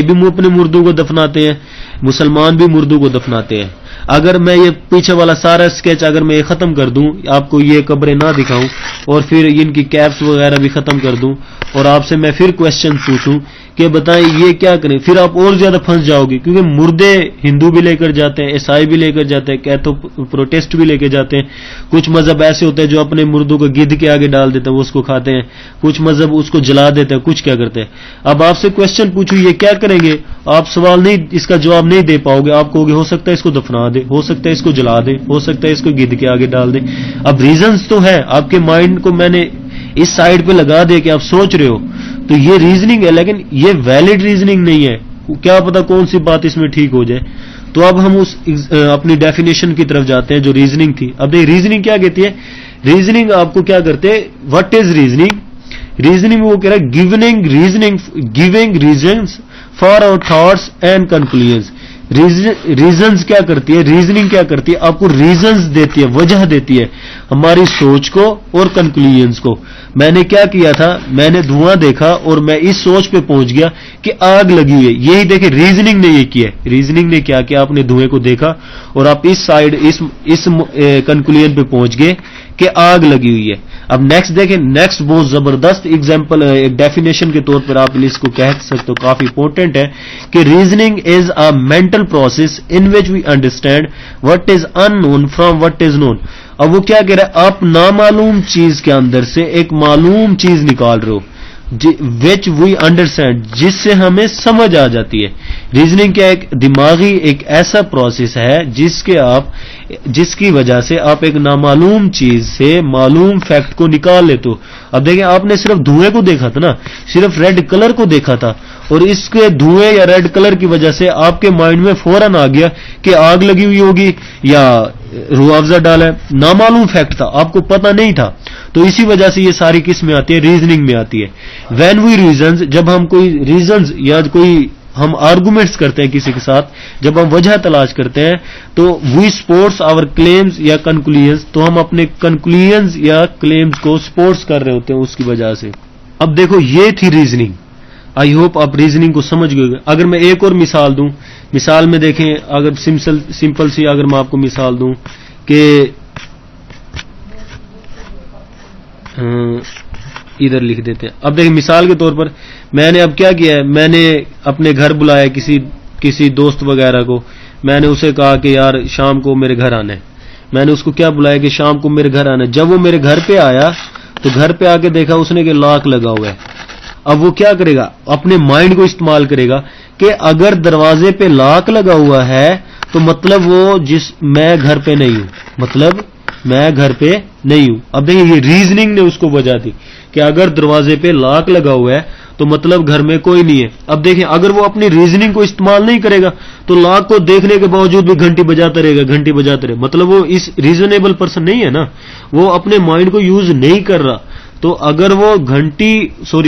بھی اپنے مردوں کو دفناتے ہیں, مسلمان بھی مردوں کو دفناتے ہیں. اگر میں یہ پیچھے والا سارا اسکیچ اگر میں یہ ختم کر دوں, آپ کو یہ قبریں نہ دکھاؤں اور پھر ان کی کیپس وغیرہ بھی ختم کر دوں اور آپ سے میں پھر کوشچن پوچھوں کہ بتائیں یہ کیا کریں, پھر آپ اور زیادہ پھنس جاؤ گے. کیونکہ مردے ہندو بھی لے کر جاتے ہیں, عیسائی بھی لے کر جاتے ہیں, کیتھو پروٹیسٹ بھی لے کے کے جاتے ہیں. کچھ مذہب ایسے ہوتے ہیں جو اپنے مردوں کو گدھ کے آگے ڈال دیتے ہیں, وہ اس کو کھاتے ہیں. کچھ مذہب اس کو جلا دیتے ہیں, کچھ کیا کرتے ہیں. اب آپ سے کوشچن پوچھوں یہ کیا کریں گے, آپ سوال نہیں, اس کا جواب نہیں دے پاؤ گے. آپ کہو گے ہو سکتا ہے اس کو دفنا دے, ہو سکتا ہے اس کو جلا دے, ہو سکتا ہے اس کو گدھ کے آگے ڈال دے. اب ریزنز تو ہے, آپ کے مائنڈ کو میں نے اس سائڈ پہ لگا دے کہ آپ سوچ رہے ہو, تو یہ ریزننگ ہے, لیکن یہ ویلڈ ریزننگ نہیں ہے. کیا پتا کون سی بات اس میں ٹھیک ہو جائے. تو اب ہم اس اپنی ڈیفینیشن کی طرف جاتے ہیں جو ریزننگ تھی. اب دیکھ ریزننگ کیا کہتی ہے. ریزننگ آپ کو کیا کرتے ہیں, وٹ از ریزننگ. ریزننگ وہ کہہ رہا ہے giving reasons for our thoughts and conclusions. Reasons کیا کرتی ہے, ریزننگ کیا کرتی ہے, آپ کو ریزنز دیتی ہے, وجہ دیتی ہے ہماری سوچ کو اور کنکلوژنز کو. میں نے کیا کیا تھا, میں نے دھواں دیکھا اور میں اس سوچ پہ پہنچ گیا کہ آگ لگی ہوئی ہے. یہی دیکھیں ریزننگ نے یہ کیا ہے. ریزننگ نے کیا کیا, آپ نے دھوئیں کو دیکھا اور آپ اس سائڈ اس کنکلوژن پہ پہنچ گئے کہ آگ لگی ہوئی ہے. اب نیکسٹ دیکھیں, نیکسٹ بہت زبردست ایگزامپل ڈیفینیشن کے طور پر آپ اس کو کہہ سکتے ہو, کافی امپورٹنٹ ہے کہ reasoning is a mental process in which we understand what is unknown from what is known. اب وہ کیا کہہ رہا ہے, آپ نامعلوم چیز کے اندر سے ایک معلوم چیز نکال رہے ہو, وچ وی انڈرسٹینڈ, جس سے ہمیں سمجھ آ جاتی ہے. ریزننگ کیا ایک دماغی ایک ایسا پروسیس ہے جس کی وجہ سے آپ ایک نامعلوم چیز سے معلوم فیکٹ کو نکال لیتے ہو. اب دیکھیں, آپ نے صرف دھوئیں کو دیکھا تھا نا, صرف ریڈ کلر کو دیکھا تھا, اور اس کے دھوئیں یا ریڈ کلر کی وجہ سے آپ کے مائنڈ میں فوراً آ گیا کہ آگ لگی ہوئی ہوگی یا روح افزا ڈالا ہے. نامعلوم فیکٹ تھا, آپ کو پتہ نہیں تھا. تو اسی وجہ سے یہ ساری کس میں آتی ہے, ریزننگ میں آتی ہے. وین وی ریزنز, جب ہم کوئی ریزنز یا کوئی ہم آرگومنٹس کرتے ہیں کسی کے ساتھ, جب ہم وجہ تلاش کرتے ہیں, تو وی سپورٹس آور کلیمز یا کنکلوژنز, تو ہم اپنے کنکلوژنز یا کلیمز کو سپورٹس کر رہے ہوتے ہیں اس کی وجہ سے. اب دیکھو یہ تھی ریزننگ. آئی ہوپ آپ ریزننگ کو سمجھ گئے. اگر میں ایک اور مثال دوں, مثال میں دیکھیں, اگر سمپل سی اگر میں آپ کو مثال دوں کہ ادھر لکھ دیتے ہیں. اب دیکھیں مثال کے طور پر میں نے اب کیا کیا ہے, میں نے اپنے گھر بلایا کسی دوست وغیرہ کو. میں نے اسے کہا کہ یار شام کو میرے گھر آنا ہے. میں نے اس کو کیا بلایا کہ شام کو میرے گھر آنا ہے. جب وہ میرے گھر پہ آیا تو گھر پہ آ کے دیکھا اس نے کہ لاک لگا ہوا ہے. اب وہ کیا کرے گا, اپنے مائنڈ کو استعمال کرے گا کہ اگر دروازے پہ لاک لگا ہوا ہے تو مطلب میں گھر پہ نہیں ہوں, مطلب میں گھر پہ نہیں ہوں. اب دیکھیں یہ ریزننگ نے اس کو وجہ دی کہ اگر دروازے پہ لاک لگا ہوا ہے تو مطلب گھر میں کوئی نہیں ہے. اب دیکھیں اگر وہ اپنی ریزننگ کو استعمال نہیں کرے گا تو لاک کو دیکھنے کے باوجود بھی گھنٹی بجاتا رہے گا, مطلب وہ اس ریزنیبل پرسن نہیں ہے نا, وہ اپنے مائنڈ کو یوز نہیں کر رہا. تو اگر وہ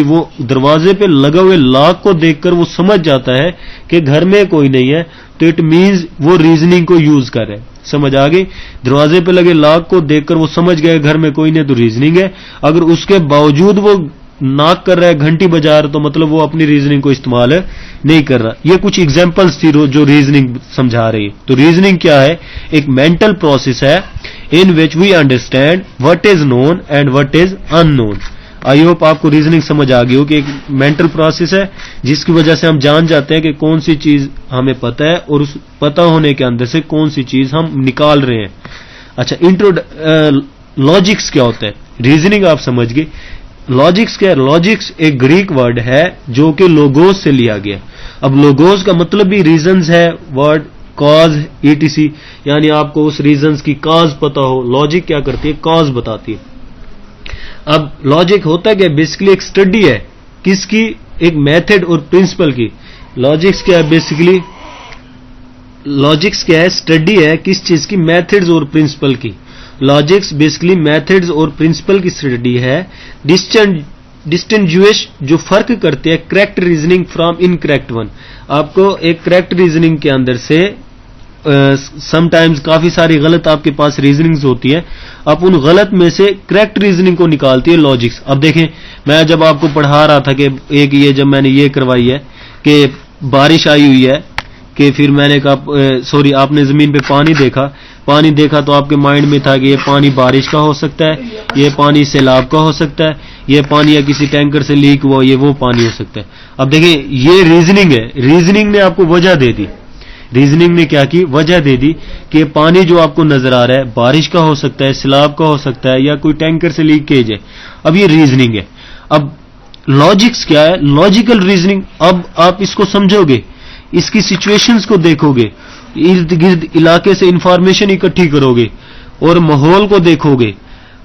وہ دروازے پہ لگا ہوئے لاک کو دیکھ کر وہ سمجھ جاتا ہے کہ گھر میں کوئی نہیں ہے, تو اٹ مینز وہ ریزننگ کو یوز کر رہے ہیں. سمجھ آ گئی. دروازے پہ لگے لاک کو دیکھ کر وہ سمجھ گئے گھر میں کوئی نہیں, تو ریزننگ ہے. اگر اس کے باوجود وہ ناک کر رہا ہے, گھنٹی بجا رہا, تو مطلب وہ اپنی ریزننگ کو استعمال نہیں کر رہا. یہ کچھ ایگزامپلس تھی جو ریزننگ سمجھا رہی ہے. تو ریزننگ کیا ہے, ایک مینٹل پروسیس ہے in which we understand what is known and what is unknown. I hope آپ کو ریزننگ سمجھ آ گئی ہو کہ ایک مینٹل پروسیس ہے جس کی وجہ سے ہم جان جاتے ہیں کہ کون سی چیز ہمیں پتہ ہے اور اس پتہ ہونے کے اندر سے کون سی چیز ہم نکال رہے ہیں. اچھا, لاجکس کیا ہوتا ہے, ریزننگ آپ سمجھ گئے. لاجکس کیا ہے, لاجکس ایک گریک ورڈ ہے جو کہ لوگوز سے لیا گیا. اب لوگوز کا مطلب بھی ریزنز ہے, ورڈ کاز ETC, یعنی آپ کو اس ریزنز کی کاز پتا ہو. لاجک کیا کرتی ہے, کاز بتاتی ہے. اب لاجک ہوتا ہے کہ بیسیکلی ایک اسٹڈی ہے کس کی, ایک میتھڈ اور پرنسپل کی. لاجکس کیا ہے, بیسیکلی لاجکس کیا ہے, اسٹڈی ہے کس چیز کی, میتھڈز اور پرنسپل کی. لاجکس بیسیکلی میتھڈز اور پرنسپل کی اسٹڈی ہے. ڈسٹنگوش, جو فرق کرتے ہیں correct reasoning from incorrect one. آپ کو ایک کریکٹ ریزننگ کے اندر سے سم ٹائمز کافی ساری غلط آپ کے پاس ریزننگز ہوتی ہیں, آپ ان غلط میں سے کریکٹ ریزننگ کو نکالتی ہے لاجکس. اب دیکھیں میں جب آپ کو پڑھا رہا تھا کہ ایک یہ جب میں نے یہ کروائی ہے کہ بارش آئی ہوئی ہے, کہ پھر میں نے کہا آپ نے زمین پہ پانی دیکھا تو آپ کے مائنڈ میں تھا کہ یہ پانی بارش کا ہو سکتا ہے, یہ پانی سیلاب کا ہو سکتا ہے, یہ پانی یا کسی ٹینکر سے لیک ہوا, یہ وہ پانی ہو سکتا ہے. اب دیکھیں یہ ریزننگ ہے, ریزننگ نے آپ کو وجہ دے دی. ریزننگ نے کیا کی, وجہ دے دی کہ پانی جو آپ کو نظر آ رہا ہے بارش کا ہو سکتا ہے, سیلاب کا ہو سکتا ہے, یا کوئی ٹینکر سے لیکیج ہے. اب یہ ریزننگ ہے. اب لاجکس کیا ہے؟ Logical reasoning. اب آپ اس کو سمجھو گے, اس کی سچویشنز کو دیکھو گے, ارد گرد علاقے سے انفارمیشن اکٹھی کرو گے اور ماحول کو دیکھو گے.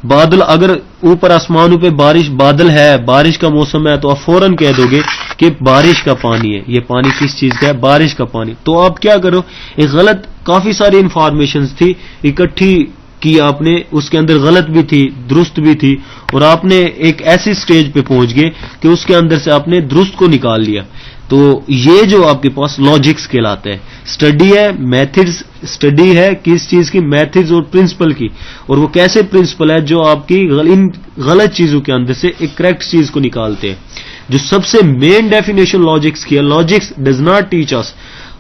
بادل, اگر اوپر آسمانوں پہ بادل ہے, بارش کا موسم ہے, تو آپ فوراً کہہ دو گے کہ بارش کا پانی ہے. یہ پانی کس چیز کا ہے؟ بارش کا پانی. تو آپ کیا کرو, ایک غلط, کافی ساری انفارمیشنز تھی اکٹھی کی آپ نے, اس کے اندر غلط بھی تھی درست بھی تھی, اور آپ نے ایک ایسی سٹیج پہ پہنچ گئے کہ اس کے اندر سے آپ نے درست کو نکال لیا. تو یہ جو آپ کے پاس لاجکس کہلاتا ہے. اسٹڈی ہے, میتھڈز اسٹڈی ہے کس چیز کی؟ میتھڈز اور پرنسپل کی. اور وہ کیسے پرنسپل ہے جو آپ کی ان غلط چیزوں کے اندر سے ایک کریکٹ چیز کو نکالتے ہیں. جو سب سے مین ڈیفینیشن لاجکس کی ہے, logics does not teach us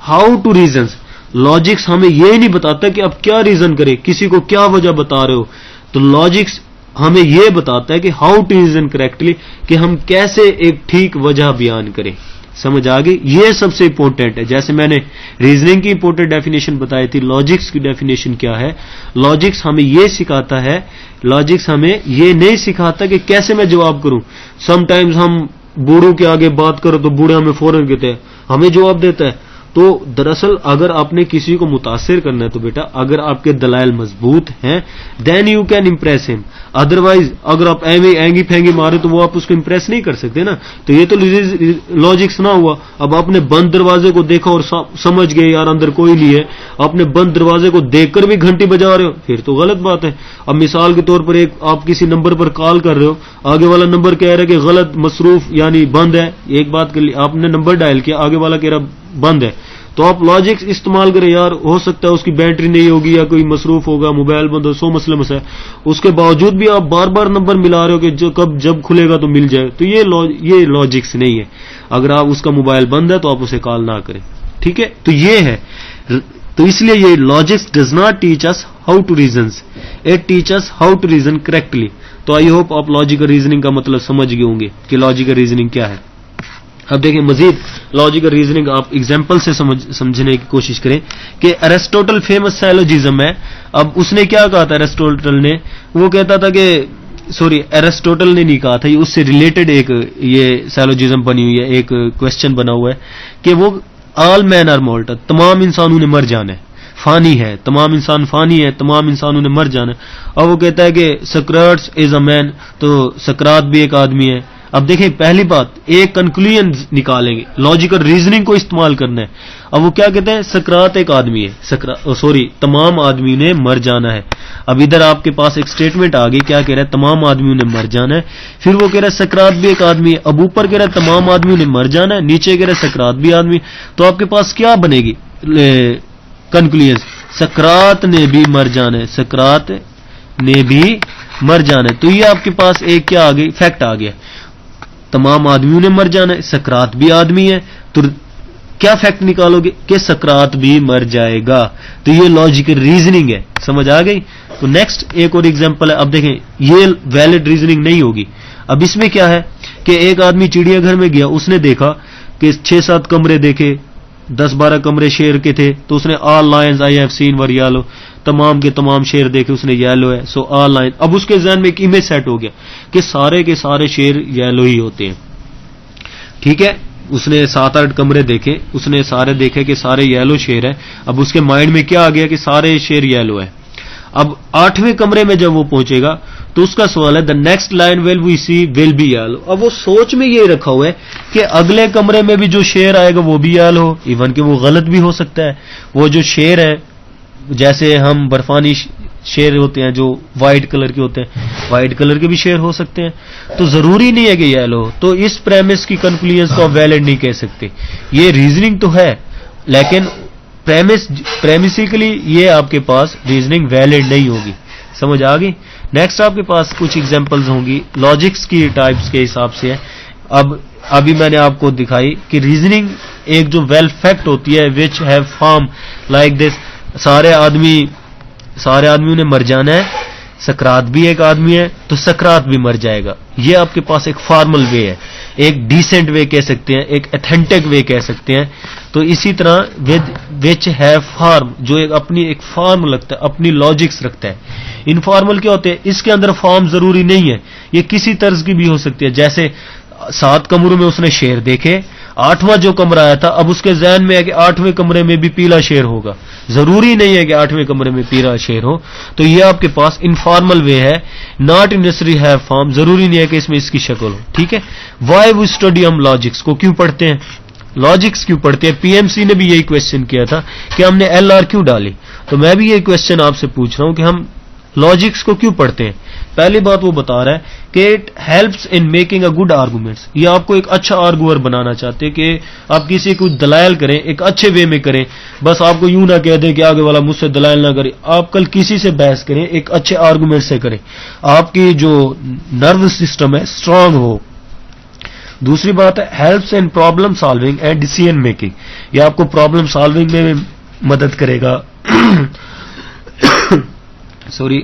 how to reasons. Logics ہمیں یہ نہیں بتاتا کہ آپ کیا ریزن کریں, کسی کو کیا وجہ بتا رہے ہو. تو لاجکس ہمیں یہ بتاتا ہے کہ ہاؤ ٹو ریزن کریکٹلی, کہ ہم کیسے ایک ٹھیک وجہ بیان کریں. سمجھ آ گئی؟ یہ سب سے امپورٹنٹ ہے. جیسے میں نے ریزننگ کی امپورٹنٹ ڈیفینیشن بتائی تھی, لاجکس کی ڈیفینیشن کیا ہے؟ لاجکس ہمیں یہ سکھاتا ہے, لاجکس ہمیں یہ نہیں سکھاتا کہ کیسے میں جواب کروں. سم ٹائمز ہم بوڑھوں کے آگے بات کرو تو بوڑھے ہمیں فوراً کہتے ہیں, ہمیں جواب دیتا ہے. تو دراصل اگر آپ نے کسی کو متاثر کرنا ہے تو بیٹا اگر آپ کے دلائل مضبوط ہیں دین یو کین امپریس ہم. ادروائز اگر آپ اینگی پھینگی مارے تو وہ آپ اس کو امپریس نہیں کر سکتے نا. تو یہ تو لاجکس نہ ہوا. اب آپ نے بند دروازے کو دیکھا اور سمجھ گئے یار اندر کوئی نہیں ہے, آپ نے بند دروازے کو دیکھ کر بھی گھنٹی بجا رہے ہو, پھر تو غلط بات ہے. اب مثال کے طور پر ایک آپ کسی نمبر پر کال کر رہے ہو, آگے والا نمبر کہہ رہا ہے کہ غلط مصروف یعنی بند ہے. ایک بات کے لیے آپ نے نمبر ڈائل کیا, آگے والا کہہ رہا بند ہے, تو آپ لاجکس استعمال کریں. یار ہو سکتا ہے اس کی بیٹری نہیں ہوگی یا کوئی مصروف ہوگا, موبائل بند ہو, 100 مسئلہ ہے. اس کے باوجود بھی آپ بار بار نمبر ملا رہے ہو کہ جب کھلے گا تو مل جائے. تو یہ لاجکس نہیں ہے. اگر آپ اس کا موبائل بند ہے تو آپ اسے کال نہ کریں. ٹھیک ہے, تو یہ ہے. تو اس لیے یہ logics does not teach us how to reasons, it teach us how to reason correctly. تو آئی ہوپ آپ لاجیکل ریزننگ کا مطلب سمجھ گئے ہوں گے کہ لاجیکل ریزننگ کیا ہے. اب دیکھیں مزید لاجیکل ریزننگ آپ ایگزامپل سے سمجھنے کی کوشش کریں کہ ایرسٹوٹل فیمس سائلوجزم ہے. اب اس نے کیا کہا تھا ایرسٹوٹل نے؟ وہ کہتا تھا کہ ایرسٹوٹل نے نہیں کہا تھا, اس سے ریلیٹڈ ایک یہ سائلوجزم بنی ہوئی ہے, ایک کوشچن بنا ہوا ہے کہ وہ آل مین آر مورٹل, تمام انسانوں نے مر جانا ہے, فانی ہے, تمام انسان فانی ہے, تمام انسانوں نے مر جانا ہے. اور وہ کہتا ہے کہ سکراٹس از اے مین, تو سکرات بھی ایک آدمی ہے. اب دیکھیں پہلی بات ایک کنکلوژن نکالیں گے, لاجیکل ریزننگ کو استعمال کرنا ہے. اب وہ کیا کہتے ہیں؟ سکرات ایک آدمی ہے, تمام آدمی نے مر جانا ہے. اب ادھر آپ کے پاس ایک سٹیٹمنٹ آ گئی, کیا کہہ رہا ہے؟ تمام آدمیوں نے مر جانا ہے. پھر وہ کہہ رہا ہے سکرات بھی ایک آدمی ہے. اب اوپر کہہ رہا ہے تمام آدمیوں نے مر جانا ہے, نیچے کہہ رہا ہے سکرات بھی آدمی. تو آپ کے پاس کیا بنے گی کنکلوژن؟ سکرات نے بھی مر جانا ہے, سکرات نے بھی مر جانا ہے. تو یہ آپ کے پاس ایک کیا آ گئی؟ فیکٹ آ گیا. تمام آدمیوں نے مر جانا ہے, سکرات بھی آدمی ہے, تو کیا فیکٹ نکالو گے؟ کہ سکرات بھی مر جائے گا. تو یہ لاجیکل ریزننگ ہے. سمجھ آ گئی؟ تو نیکسٹ ایک اور ایگزامپل ہے. اب دیکھیں یہ ویلڈ ریزننگ نہیں ہوگی. اب اس میں کیا ہے کہ ایک آدمی چڑیا گھر میں گیا, اس نے دیکھا کہ 6-7 کمرے دیکھے, 10-12 کمرے شیر کے تھے, تو اس نے all lines I have seen were yellow, تمام کے تمام شیر دیکھے, اس نے یلو ہے, سو آل لائن. اب اس کے ذہن میں ایک امیج سیٹ ہو گیا کہ سارے کے سارے شیر یلو ہی ہوتے ہیں. ٹھیک ہے, اس نے 7-8 کمرے دیکھے, اس نے سارے دیکھے کہ سارے یلو شیر ہیں. اب اس کے مائنڈ میں کیا آ گیا کہ سارے شیر یلو ہے. اب 8ویں کمرے میں جب وہ پہنچے گا تو اس کا سوال ہے the next line will we see will be yellow. اب وہ سوچ میں یہ رکھا ہوا ہے کہ اگلے کمرے میں بھی جو شیر آئے گا وہ بھی یلو ہو, ایون کہ وہ غلط بھی ہو سکتا ہے. وہ جو شیر ہے, جیسے ہم برفانی شیر ہوتے ہیں جو وائٹ کلر کے ہوتے ہیں, وائٹ کلر کے بھی شیر ہو سکتے ہیں, تو ضروری نہیں ہے کہ یلو ہو. تو اس پریمس کی کنکلوژن کو آپ ویلڈ نہیں کہہ سکتے. یہ ریزننگ تو ہے لیکن پریمسیکلی یہ آپ کے پاس ریزننگ ویلڈ نہیں ہوگی. سمجھ آ گئی؟ نیکسٹ آپ کے پاس کچھ ایگزامپلز ہوں گی لاجکس کی ٹائپس کے حساب سے ہے. اب ابھی میں نے آپ کو دکھائی کہ ریزننگ ایک جو ویل فیکٹ ہوتی ہے which have form like this, سارے آدمیوں نے مر جانا ہے, سکرات بھی ایک آدمی ہے تو سکرات بھی مر جائے گا. یہ آپ کے پاس ایک فارمل وے ہے. ایک ڈیسنٹ وے کہہ سکتے ہیں, ایک ایتھینٹک وے کہہ سکتے ہیں. تو اسی طرح وچ ہیو فارم, جو اپنی ایک فارم لگتا ہے, اپنی لاجکس رکھتا ہے. انفارمل کیا ہوتے ہیں, اس کے اندر فارم ضروری نہیں ہے, یہ کسی طرز کی بھی ہو سکتی ہے. جیسے 7 کمروں میں اس نے شیر دیکھے, 8واں جو کمرہ آیا تھا اب اس کے ذہن میں ہے کہ 8ویں کمرے میں بھی پیلا شیر ہوگا, ضروری نہیں ہے کہ 8ویں کمرے میں پیلا شیر ہو. تو یہ آپ کے پاس انفارمل وے ہے, ناٹ نیسیسری ہیو فارم, ضروری نہیں ہے کہ اس میں اس کی شکل ہو. ٹھیک ہے. وائی وی اسٹڈی, ہم لاجکس کو کیوں پڑھتے ہیں, لاجکس کیوں پڑھتے ہیں؟ پی ایم سی نے بھی یہی کوشچن کیا تھا کہ ہم نے ایل آر کیوں ڈالی. تو میں بھی یہی کوشچن آپ سے پوچھ رہا ہوں کہ ہم لاجکس کو کیوں پڑھتے ہیں. پہلی بات وہ بتا رہا ہے کہ it helps in making a good arguments, یہ آپ کو ایک اچھا آرگوور بنانا چاہتے ہیں کہ آپ کسی کو دلائل کریں, ایک اچھے وے میں کریں. بس آپ کو یوں نہ کہہ دیں کہ آگے والا مجھ سے دلائل نہ کرے, آپ کل کسی سے بحث کریں, ایک اچھے آرگومنٹ سے کریں, آپ کی جو نروس سسٹم ہے اسٹرانگ ہو. دوسری بات ہے helps in problem solving and decision making, یہ آپ کو پرابلم سالونگ میں مدد کرے گا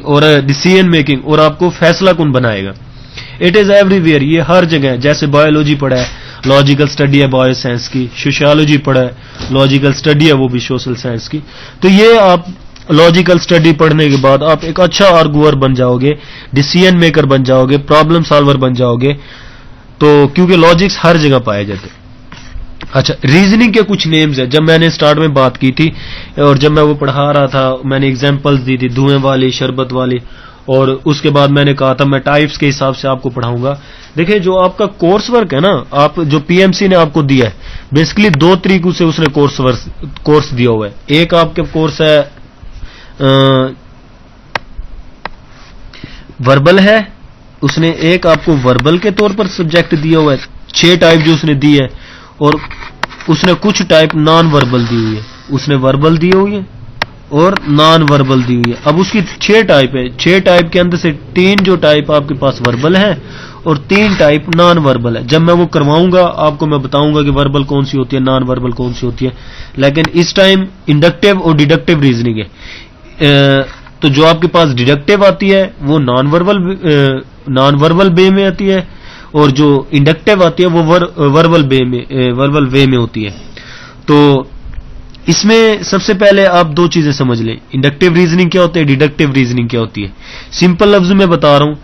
اور ڈیسیژن میکنگ, اور آپ کو فیصلہ کن بنائے گا. اٹ از ایوری ویئر, یہ ہر جگہ ہے. جیسے بایولوجی پڑھا ہے, لاجیکل اسٹڈی ہے بایو سائنس کی, سوشیالوجی پڑھا ہے, لاجیکل اسٹڈی ہے وہ بھی سوشل سائنس کی. تو یہ آپ لاجیکل اسٹڈی پڑھنے کے بعد آپ ایک اچھا آرگوور بن جاؤ گے, ڈیسیژن میکر بن جاؤ گے, پرابلم سالور بن جاؤ گے. تو کیونکہ لاجکس ہر جگہ پائے جاتے ہیں. اچھا, ریزننگ کے کچھ نیمز ہیں. جب میں نے سٹارٹ میں بات کی تھی اور جب میں وہ پڑھا رہا تھا, میں نے ایگزامپلز دی تھی دھوئیں والی, شربت والی, اور اس کے بعد میں نے کہا تھا میں ٹائپس کے حساب سے آپ کو پڑھاؤں گا. دیکھیں جو آپ کا کورس ورک ہے نا, آپ جو پی ایم سی نے آپ کو دیا ہے, بیسکلی 2 طریقوں سے اس نے کورس دیا ہوا ہے. ایک آپ کا کورس ہے وربل ہے, اس نے ایک آپ کو وربل کے طور پر سبجیکٹ دیا ہوا ہے, 6 ٹائپ جو اس نے دی ہے, اور اس نے کچھ ٹائپ نان وربل دی ہوئی ہے. اس نے وربل دی ہوئی ہے اور نان وربل دی ہوئی ہے. اب اس کی 6 ٹائپ ہے. 6 ٹائپ کے اندر سے 3 جو ٹائپ آپ کے پاس وربل ہے اور 3 ٹائپ نان وربل ہے. جب میں وہ کرواؤں گا آپ کو میں بتاؤں گا کہ وربل کون سی ہوتی ہے, نان وربل کون سی ہوتی ہے. لیکن اس ٹائم انڈکٹیو اور ڈیڈکٹیو ریزننگ ہے. تو جو آپ کے پاس ڈیڈکٹیو آتی ہے وہ نان وربل وے میں آتی ہے, اور جو انڈکٹیو آتی ہے وہ وربل وے میں ہوتی ہے. تو اس میں سب سے پہلے آپ 2 چیزیں سمجھ لیں, انڈکٹیو ریزننگ کیا ہوتی ہے, ڈیڈکٹیو ریزننگ کیا ہوتی ہے. سمپل لفظ میں بتا رہا ہوں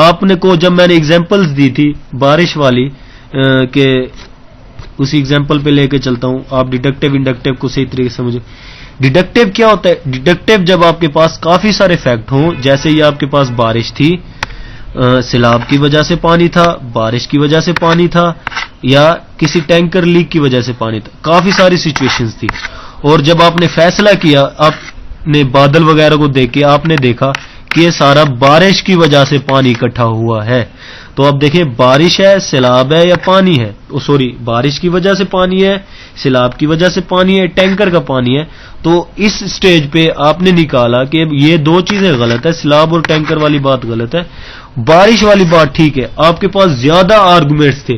آپ نے کو, جب میں نے ایگزامپلز دی تھی بارش والی, کہ اسی ایگزامپل پہ لے کے چلتا ہوں, آپ ڈیڈکٹیو انڈکٹیو کو صحیح طریقے سے سمجھیں. ڈیڈکٹیو کیا ہوتا ہے, ڈیڈکٹیو جب آپ کے پاس کافی سارے فیکٹ ہوں, جیسے یہ آپ کے پاس بارش تھی, سیلاب کی وجہ سے پانی تھا, بارش کی وجہ سے پانی تھا, یا کسی ٹینکر لیک کی وجہ سے پانی تھا, کافی ساری سچویشنز تھی. اور جب آپ نے فیصلہ کیا, آپ نے بادل وغیرہ کو دیکھ کے آپ نے دیکھا کہ یہ سارا بارش کی وجہ سے پانی اکٹھا ہوا ہے. تو اب دیکھیں بارش ہے, سیلاب ہے, یا پانی ہے, بارش کی وجہ سے پانی ہے, سیلاب کی وجہ سے پانی ہے, ٹینکر کا پانی ہے. تو اس سٹیج پہ آپ نے نکالا کہ یہ 2 چیزیں غلط ہے, سیلاب اور ٹینکر والی بات غلط ہے, بارش والی بات ٹھیک ہے. آپ کے پاس زیادہ آرگومنٹس تھے,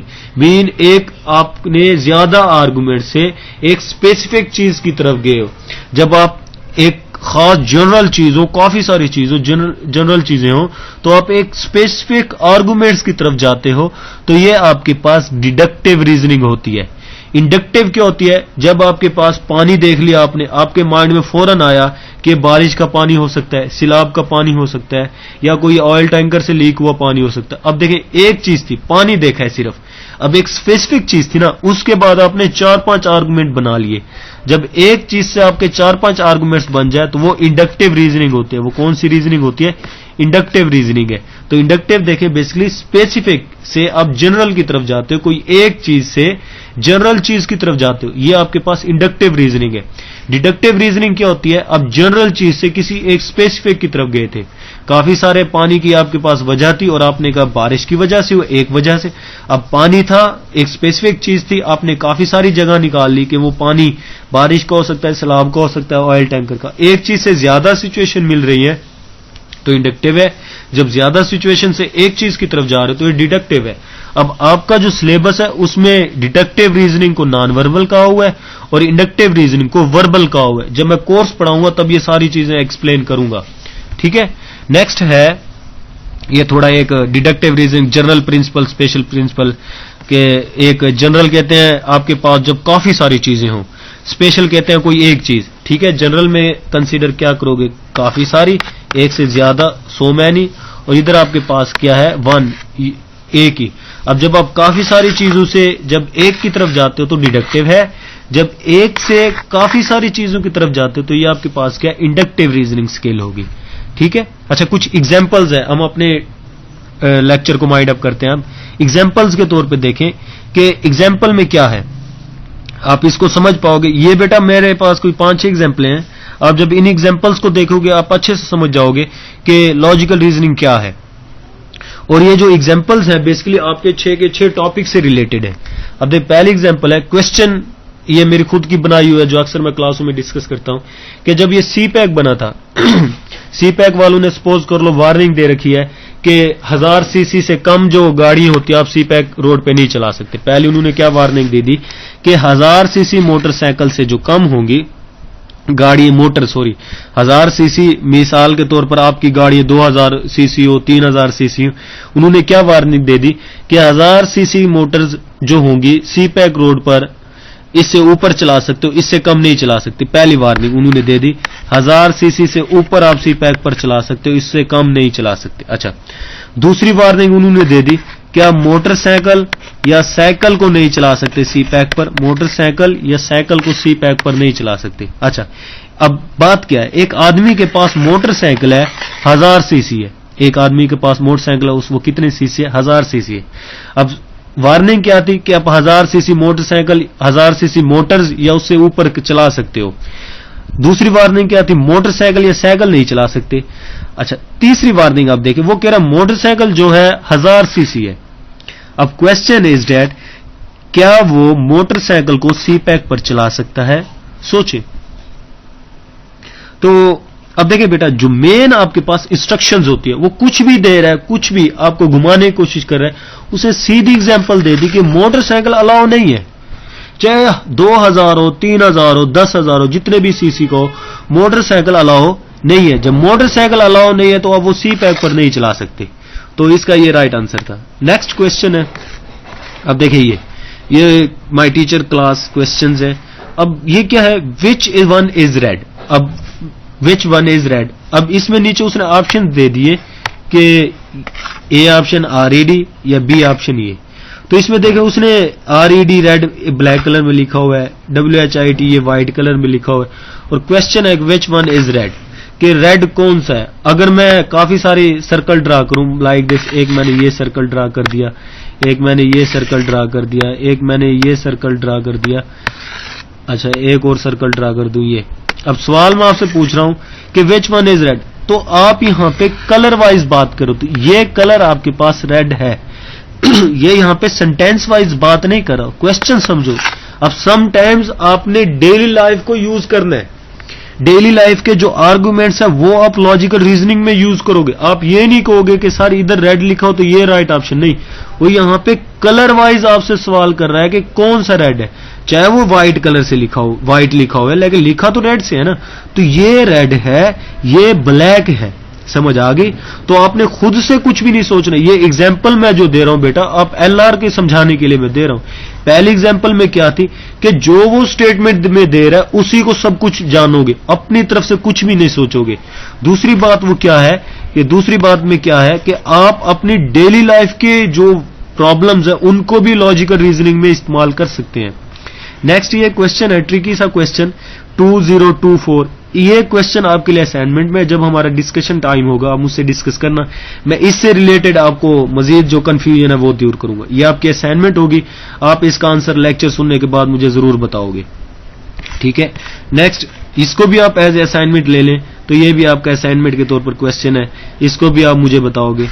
آپ نے زیادہ آرگومنٹ سے ایک اسپیسیفک چیز کی طرف گئے ہو. جب آپ ایک خاص جنرل چیز ہو, کافی ساری چیزوں جنرل چیزیں ہوں, تو آپ ایک اسپیسیفک آرگومنٹس کی طرف جاتے ہو, تو یہ آپ کے پاس ڈیڈکٹیو ریزننگ ہوتی ہے. انڈکٹیو کیا ہوتی ہے, جب آپ کے پاس پانی دیکھ لیا آپ نے, آپ کے مائنڈ میں فوراً آیا کہ بارش کا پانی ہو سکتا ہے, سیلاب کا پانی ہو سکتا ہے, یا کوئی آئل ٹینکر سے لیک ہوا پانی ہو سکتا ہے. اب دیکھیں ایک چیز تھی, پانی دیکھا ہے صرف, اب ایک اسپیسیفک چیز تھی نا, اس کے بعد آپ نے 4-5 آرگومنٹ بنا لیے. جب ایک چیز سے آپ کے 4-5 آرگومنٹس بن جائے تو وہ انڈکٹیو ریزننگ ہوتی ہے. وہ کون سی ریزننگ ہوتی ہے, انڈکٹیو ریزننگ ہے. تو انڈکٹیو دیکھیں بیسکلی اسپیسیفک سے آپ جنرل کی طرف جاتے ہو, کوئی ایک چیز سے جنرل چیز کی طرف جاتے ہو, یہ آپ کے پاس انڈکٹیو ریزننگ ہے. ڈیڈکٹیو ریزننگ کیا ہوتی ہے, اب جنرل چیز سے کسی ایک اسپیسیفک کی طرف گئے تھے, کافی سارے پانی کی آپ کے پاس وجہ تھی, اور آپ نے کہا بارش کی وجہ سے, وہ ایک وجہ سے. اب پانی تھا, ایک اسپیسیفک چیز تھی, آپ نے کافی ساری جگہ نکال لی کہ وہ پانی بارش کا ہو سکتا ہے, سیلاب کا ہو سکتا ہے, آئل ٹینکر کا. ایک چیز سے زیادہ سچویشن مل رہی ہے تو انڈکٹیو ہے. جب زیادہ سچویشن سے ایک چیز کی طرف جا رہے تو یہ ڈیڈکٹیو ہے. اب آپ کا جو سلیبس ہے اس میں ڈیڈکٹیو ریزننگ کو نان وربل کہا ہوا ہے اور انڈکٹیو ریزننگ کو وربل کہا ہوا ہے. جب میں کورس پڑھاؤں گا تب یہ ساری چیزیں ایکسپلین کروں گا. ٹھیک ہے. نیکسٹ ہے یہ تھوڑا ایک deductive reasoning, general principle, special principle. کہ ایک جنرل کہتے ہیں آپ کے پاس جب کافی ساری چیزیں ہوں، اسپیشل کہتے ہیں کوئی ایک چیز. ٹھیک ہے، جنرل میں کنسیڈر کیا کرو گے؟ کافی ساری، ایک سے زیادہ، سو مینی. اور ادھر آپ کے پاس کیا ہے؟ ون، ایک ہی. اب جب آپ کافی ساری چیزوں سے جب ایک کی طرف جاتے ہو تو ڈیڈکٹیو ہے، جب ایک سے کافی ساری چیزوں کی طرف جاتے ہو تو یہ آپ کے پاس کیا؟ انڈکٹیو ریزننگ اسکل ہوگی. ٹھیک ہے. اچھا، کچھ ایگزامپلز ہیں، ہم اپنے لیکچر کو مائنڈ اپ کرتے ہیں. ہم ایگزامپلز کے طور پہ دیکھیں کہ ایگزامپل میں کیا ہے، آپ اس کو سمجھ پاؤ گے. یہ بیٹا میرے پاس کوئی 5-6 ایگزامپلیں ہیں. آپ جب ان ایگزامپلز کو دیکھو گے آپ اچھے سے سمجھ جاؤ گے کہ لاجیکل ریزننگ کیا ہے. اور یہ جو ایگزامپلز ہیں بیسیکلی آپ کے 6 کے 6 ٹاپک سے ریلیٹڈ ہیں. اب دیکھ، پہلی ایگزامپل ہے کوسچن، یہ میری خود کی بنائی ہوئی ہے جو اکثر میں کلاسوں میں ڈسکس کرتا ہوں کہ جب یہ سی پیک بنا تھا سی پیک والوں نے سپوز کر لو وارننگ دے رکھی ہے کہ 1000 سی سی سے کم جو گاڑی ہوتی ہے آپ سی پیک روڈ پہ نہیں چلا سکتے. پہلے انہوں نے کیا وارننگ دے دی کہ 1000 سی سی موٹر سائیکل سے جو کم ہوں گی گاڑی، موٹر 1000 سی سی، مثال کے طور پر آپ کی گاڑی 2000 سی سی ہو، 3000 سی سی ہو، انہوں نے کیا وارننگ دے دی کہ 1000 سی سی موٹرز جو ہوں گی سی پیک روڈ پر اس سے اوپر چلا سکتے ہو، اس سے کم نہیں چلا سکتے. پہلی وارننگ انہوں نے دے دی. 1000 سی سی سے اوپر آپ سی پیک پر چلا سکتے ہو، اس سے کم نہیں چلا سکتے. اچھا، دوسری وارننگ انہوں نے دے دی کہ آپ موٹر سائیکل یا سائیکل کو نہیں چلا سکتے سی پیک پر، موٹر سائیکل یا سائیکل کو سی پیک پر نہیں چلا سکتے. اچھا، اب بات کیا ہے، ایک آدمی کے پاس موٹر سائیکل ہے 1000 سی سی ہے، ایک آدمی کے پاس موٹر سائیکل ہے وہ کتنے سی سی ہے؟ 1000 سی سی ہے. اب وارننگ کیا تھی کہ آپ 1000 سی سی موٹر سائیکل، 1000 سی سی موٹرز یا اس سے اوپر چلا سکتے ہو. دوسری وارننگ کیا تھی؟ موٹر سائیکل یا سائیکل نہیں چلا سکتے. اچھا، تیسری وارننگ آپ دیکھیں، وہ کہہ رہا موٹر سائیکل جو ہے 1000 سی سی ہے. اب کوسچن از دیٹ کیا وہ موٹر سائیکل کو سی پیک پر چلا سکتا ہے؟ سوچیں. تو اب دیکھیں بیٹا، جو مین آپ کے پاس انسٹرکشنز ہوتی ہے وہ کچھ بھی دے رہا ہے، کچھ بھی آپ کو گھمانے کی کوشش کر رہا ہے، اسے سیدھی ایگزامپل دے دی کہ موٹر سائیکل الاؤ نہیں ہے، چاہے 2000 ہو، 3000 ہو، 10,000 ہو، جتنے بھی سی سی کو موٹر سائیکل الاؤ نہیں ہے. جب موٹر سائیکل الاؤ نہیں ہے تو اب وہ سی پیک پر نہیں چلا سکتے. تو اس کا یہ رائٹ آنسر تھا. نیکسٹ کوسچن ہے، اب دیکھیں یہ مائی ٹیچر کلاس کوسچنز ہے. اب یہ کیا ہے؟ Which one is red. اب وچ ون از ریڈ، اب اس میں نیچے اس نے آپشن دے دیے کہ اے آپشن RED یا بی آپشن یہ. تو اس میں دیکھیں اس نے RED ریڈ بلیک کلر میں لکھا ہوا ہے، WHIT یہ وائٹ کلر میں لکھا ہوا ہے، اور کوسچن ہے وچ ون از ریڈ، کہ ریڈ کون سا ہے. اگر میں کافی ساری سرکل ڈرا کروں لائک دس، ایک میں نے یہ سرکل ڈرا کر دیا، ایک میں نے یہ سرکل ڈرا کر دیا، ایک میں نے یہ سرکل ڈرا کر دیا، اچھا ایک اور سرکل ڈرا کر دوں یہ. اب سوال میں آپ سے پوچھ رہا ہوں کہ وچ ون از ریڈ، تو آپ یہاں پہ کلر وائز بات کرو تو یہ کلر آپ کے پاس ریڈ ہے. یہ یہاں پہ سینٹینس وائز بات نہیں کر رہا، کوسچن سمجھو. اب سم ٹائمز آپ نے ڈیلی لائف کو یوز کرنا ہے، ڈیلی لائف کے جو آرگومنٹس ہیں وہ آپ لاجیکل ریزننگ میں یوز کرو گے. آپ یہ نہیں کہو گے کہ سر ادھر ریڈ لکھا ہو تو یہ رائٹ آپشن نہیں، وہ یہاں پہ کلر وائز آپ سے سوال کر رہا ہے کہ کون سا ریڈ ہے، چاہے وہ وائٹ کلر سے لکھا ہو، وائٹ لکھا ہوا ہے لیکن لکھا تو ریڈ سے ہے نا. تو یہ ریڈ ہے، یہ بلیک ہے. سمجھ آ گئی؟ تو آپ نے خود سے کچھ بھی نہیں سوچنا. یہ ایگزامپل میں جو دے رہا ہوں بیٹا آپ LR کے سمجھانے کے لیے میں دے رہا ہوں. پہلی ایگزامپل میں کیا تھی کہ جو وہ اسٹیٹمنٹ میں دے رہا ہے اسی کو سب کچھ جانو گے، اپنی طرف سے کچھ بھی نہیں سوچو گے. دوسری بات وہ کیا ہے کہ دوسری بات میں کیا ہے کہ آپ اپنی ڈیلی لائف کے جو پرابلمز ہیں ان کو بھی لاجیکل ریزننگ میں استعمال کر سکتے ہیں. نیکسٹ یہ کوسچن ہے ٹریکی سا کوسچن 2024. یہ کوسچن آپ کے لیے اسائنمنٹ میں، جب ہمارا ڈسکشن ٹائم ہوگا آپ مجھ سے ڈسکس کرنا، میں اس سے ریلیٹڈ آپ کو مزید جو کنفیوژن ہے وہ دور کروں گا. یہ آپ کی اسائنمنٹ ہوگی، آپ اس کا آنسر لیکچر سننے کے بعد مجھے ضرور بتاؤ گے. ٹھیک ہے. نیکسٹ اس کو بھی آپ ایز اے اسائنمنٹ لے لیں، تو یہ بھی آپ کا اسائنمنٹ کے طور پر کوسچن ہے، اس کو بھی آپ مجھے بتاؤ گے.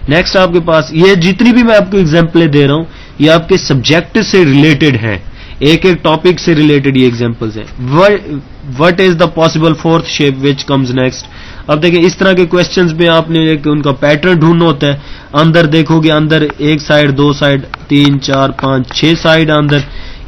نیکسٹ آپ کے پاس یہ جتنی بھی میں آپ کو ایگزامپلیں دے رہا ہوں یہ آپ کے سبجیکٹ سے ریلیٹڈ ہیں، ایک ایک ٹاپک سے ریلیٹڈ یہ ایگزامپلز ہیں. What is the possible fourth shape which comes next. اب دیکھیں اس طرح کے کوسچنز میں آپ نے ایک ان کا پیٹرن ڈھونڈنا ہوتا ہے. اندر دیکھو گے، اندر ایک سائڈ، دو سائڈ، 3 4 5 6 سائڈ اندر.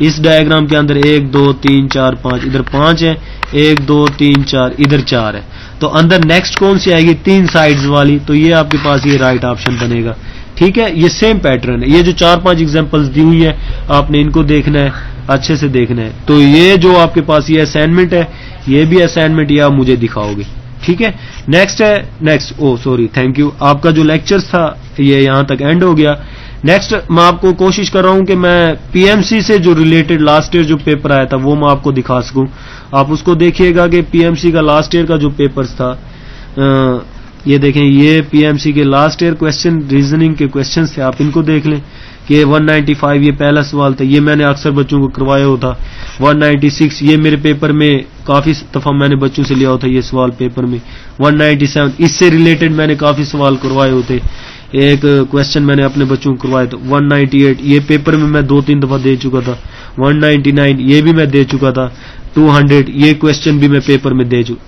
اس ڈائیگرام کے اندر 1 2 3 4 5 ادھر 5 ہے، 1 2 3 4 ادھر 4 ہے. تو اندر نیکسٹ کون سی آئے گی؟ 3 سائڈز والی، تو یہ آپ کے پاس یہ رائٹ آپشن بنے گا. ٹھیک ہے، یہ سیم پیٹرن ہے. یہ جو 4-5 ایگزامپلس دی ہوئی ہیں آپ نے ان کو دیکھنا ہے، اچھے سے دیکھنا ہے. تو یہ جو آپ کے پاس یہ اسائنمنٹ ہے، یہ بھی اسائنمنٹ یہ آپ مجھے دکھاؤ گے. ٹھیک ہے، نیکسٹ تھینک یو. آپ کا جو لیکچر تھا یہ یہاں تک اینڈ ہو گیا. نیکسٹ میں آپ کو کوشش کر رہا ہوں کہ میں پی ایم سی سے جو ریلیٹڈ لاسٹ ایئر جو پیپر آیا تھا وہ میں آپ کو دکھا سکوں. آپ اس کو دیکھیے گا کہ پی ایم سی کا لاسٹ ایئر کا جو پیپرز تھا، یہ دیکھیں، یہ پی ایم سی کے لاسٹ ایئر کوشچن ریزننگ کے کوشچنز تھے. آپ ان کو دیکھ لیں کہ 195 یہ پہلا سوال تھا، یہ میں نے اکثر بچوں کو کروایا ہوتا. 196 یہ میرے پیپر میں کافی دفعہ میں نے بچوں سے لیا ہوتا یہ سوال پیپر میں. 197 اس سے ریلیٹڈ میں نے کافی سوال کروائے ہوتے، ایک کوشچن میں نے اپنے بچوں کو کروایا. تو 198 یہ پیپر میں 2-3 دفعہ دے چکا تھا. 199 یہ بھی میں دے چکا تھا. 200 یہ کوشچن بھی میں پیپر میں دے چکا.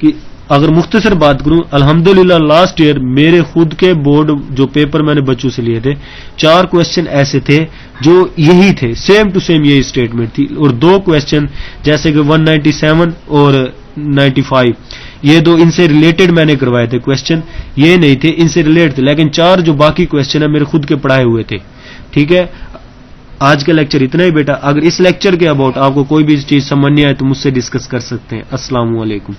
کہ اگر مختصر بات کروں، الحمدللہ لاسٹ ایئر میرے خود کے بورڈ جو پیپر میں نے بچوں سے لیے تھے 4 کوشچن ایسے تھے جو یہی تھے، سیم ٹو سیم یہی اسٹیٹمنٹ تھی. اور 2 کوشچن جیسے کہ 197 اور 95 یہ 2 ان سے ریلیٹڈ میں نے کروائے تھے کوشچن، یہ نہیں تھے ان سے ریلیٹڈ تھے. لیکن 4 جو باقی کوشچن ہیں میرے خود کے پڑھائے ہوئے تھے. ٹھیک ہے، آج کا لیکچر اتنا ہی بیٹا. اگر اس لیکچر کے اباؤٹ آپ کو کوئی بھی چیز سمجھ نہیں آئے تو مجھ سے ڈسکس کر سکتے ہیں. السلام علیکم.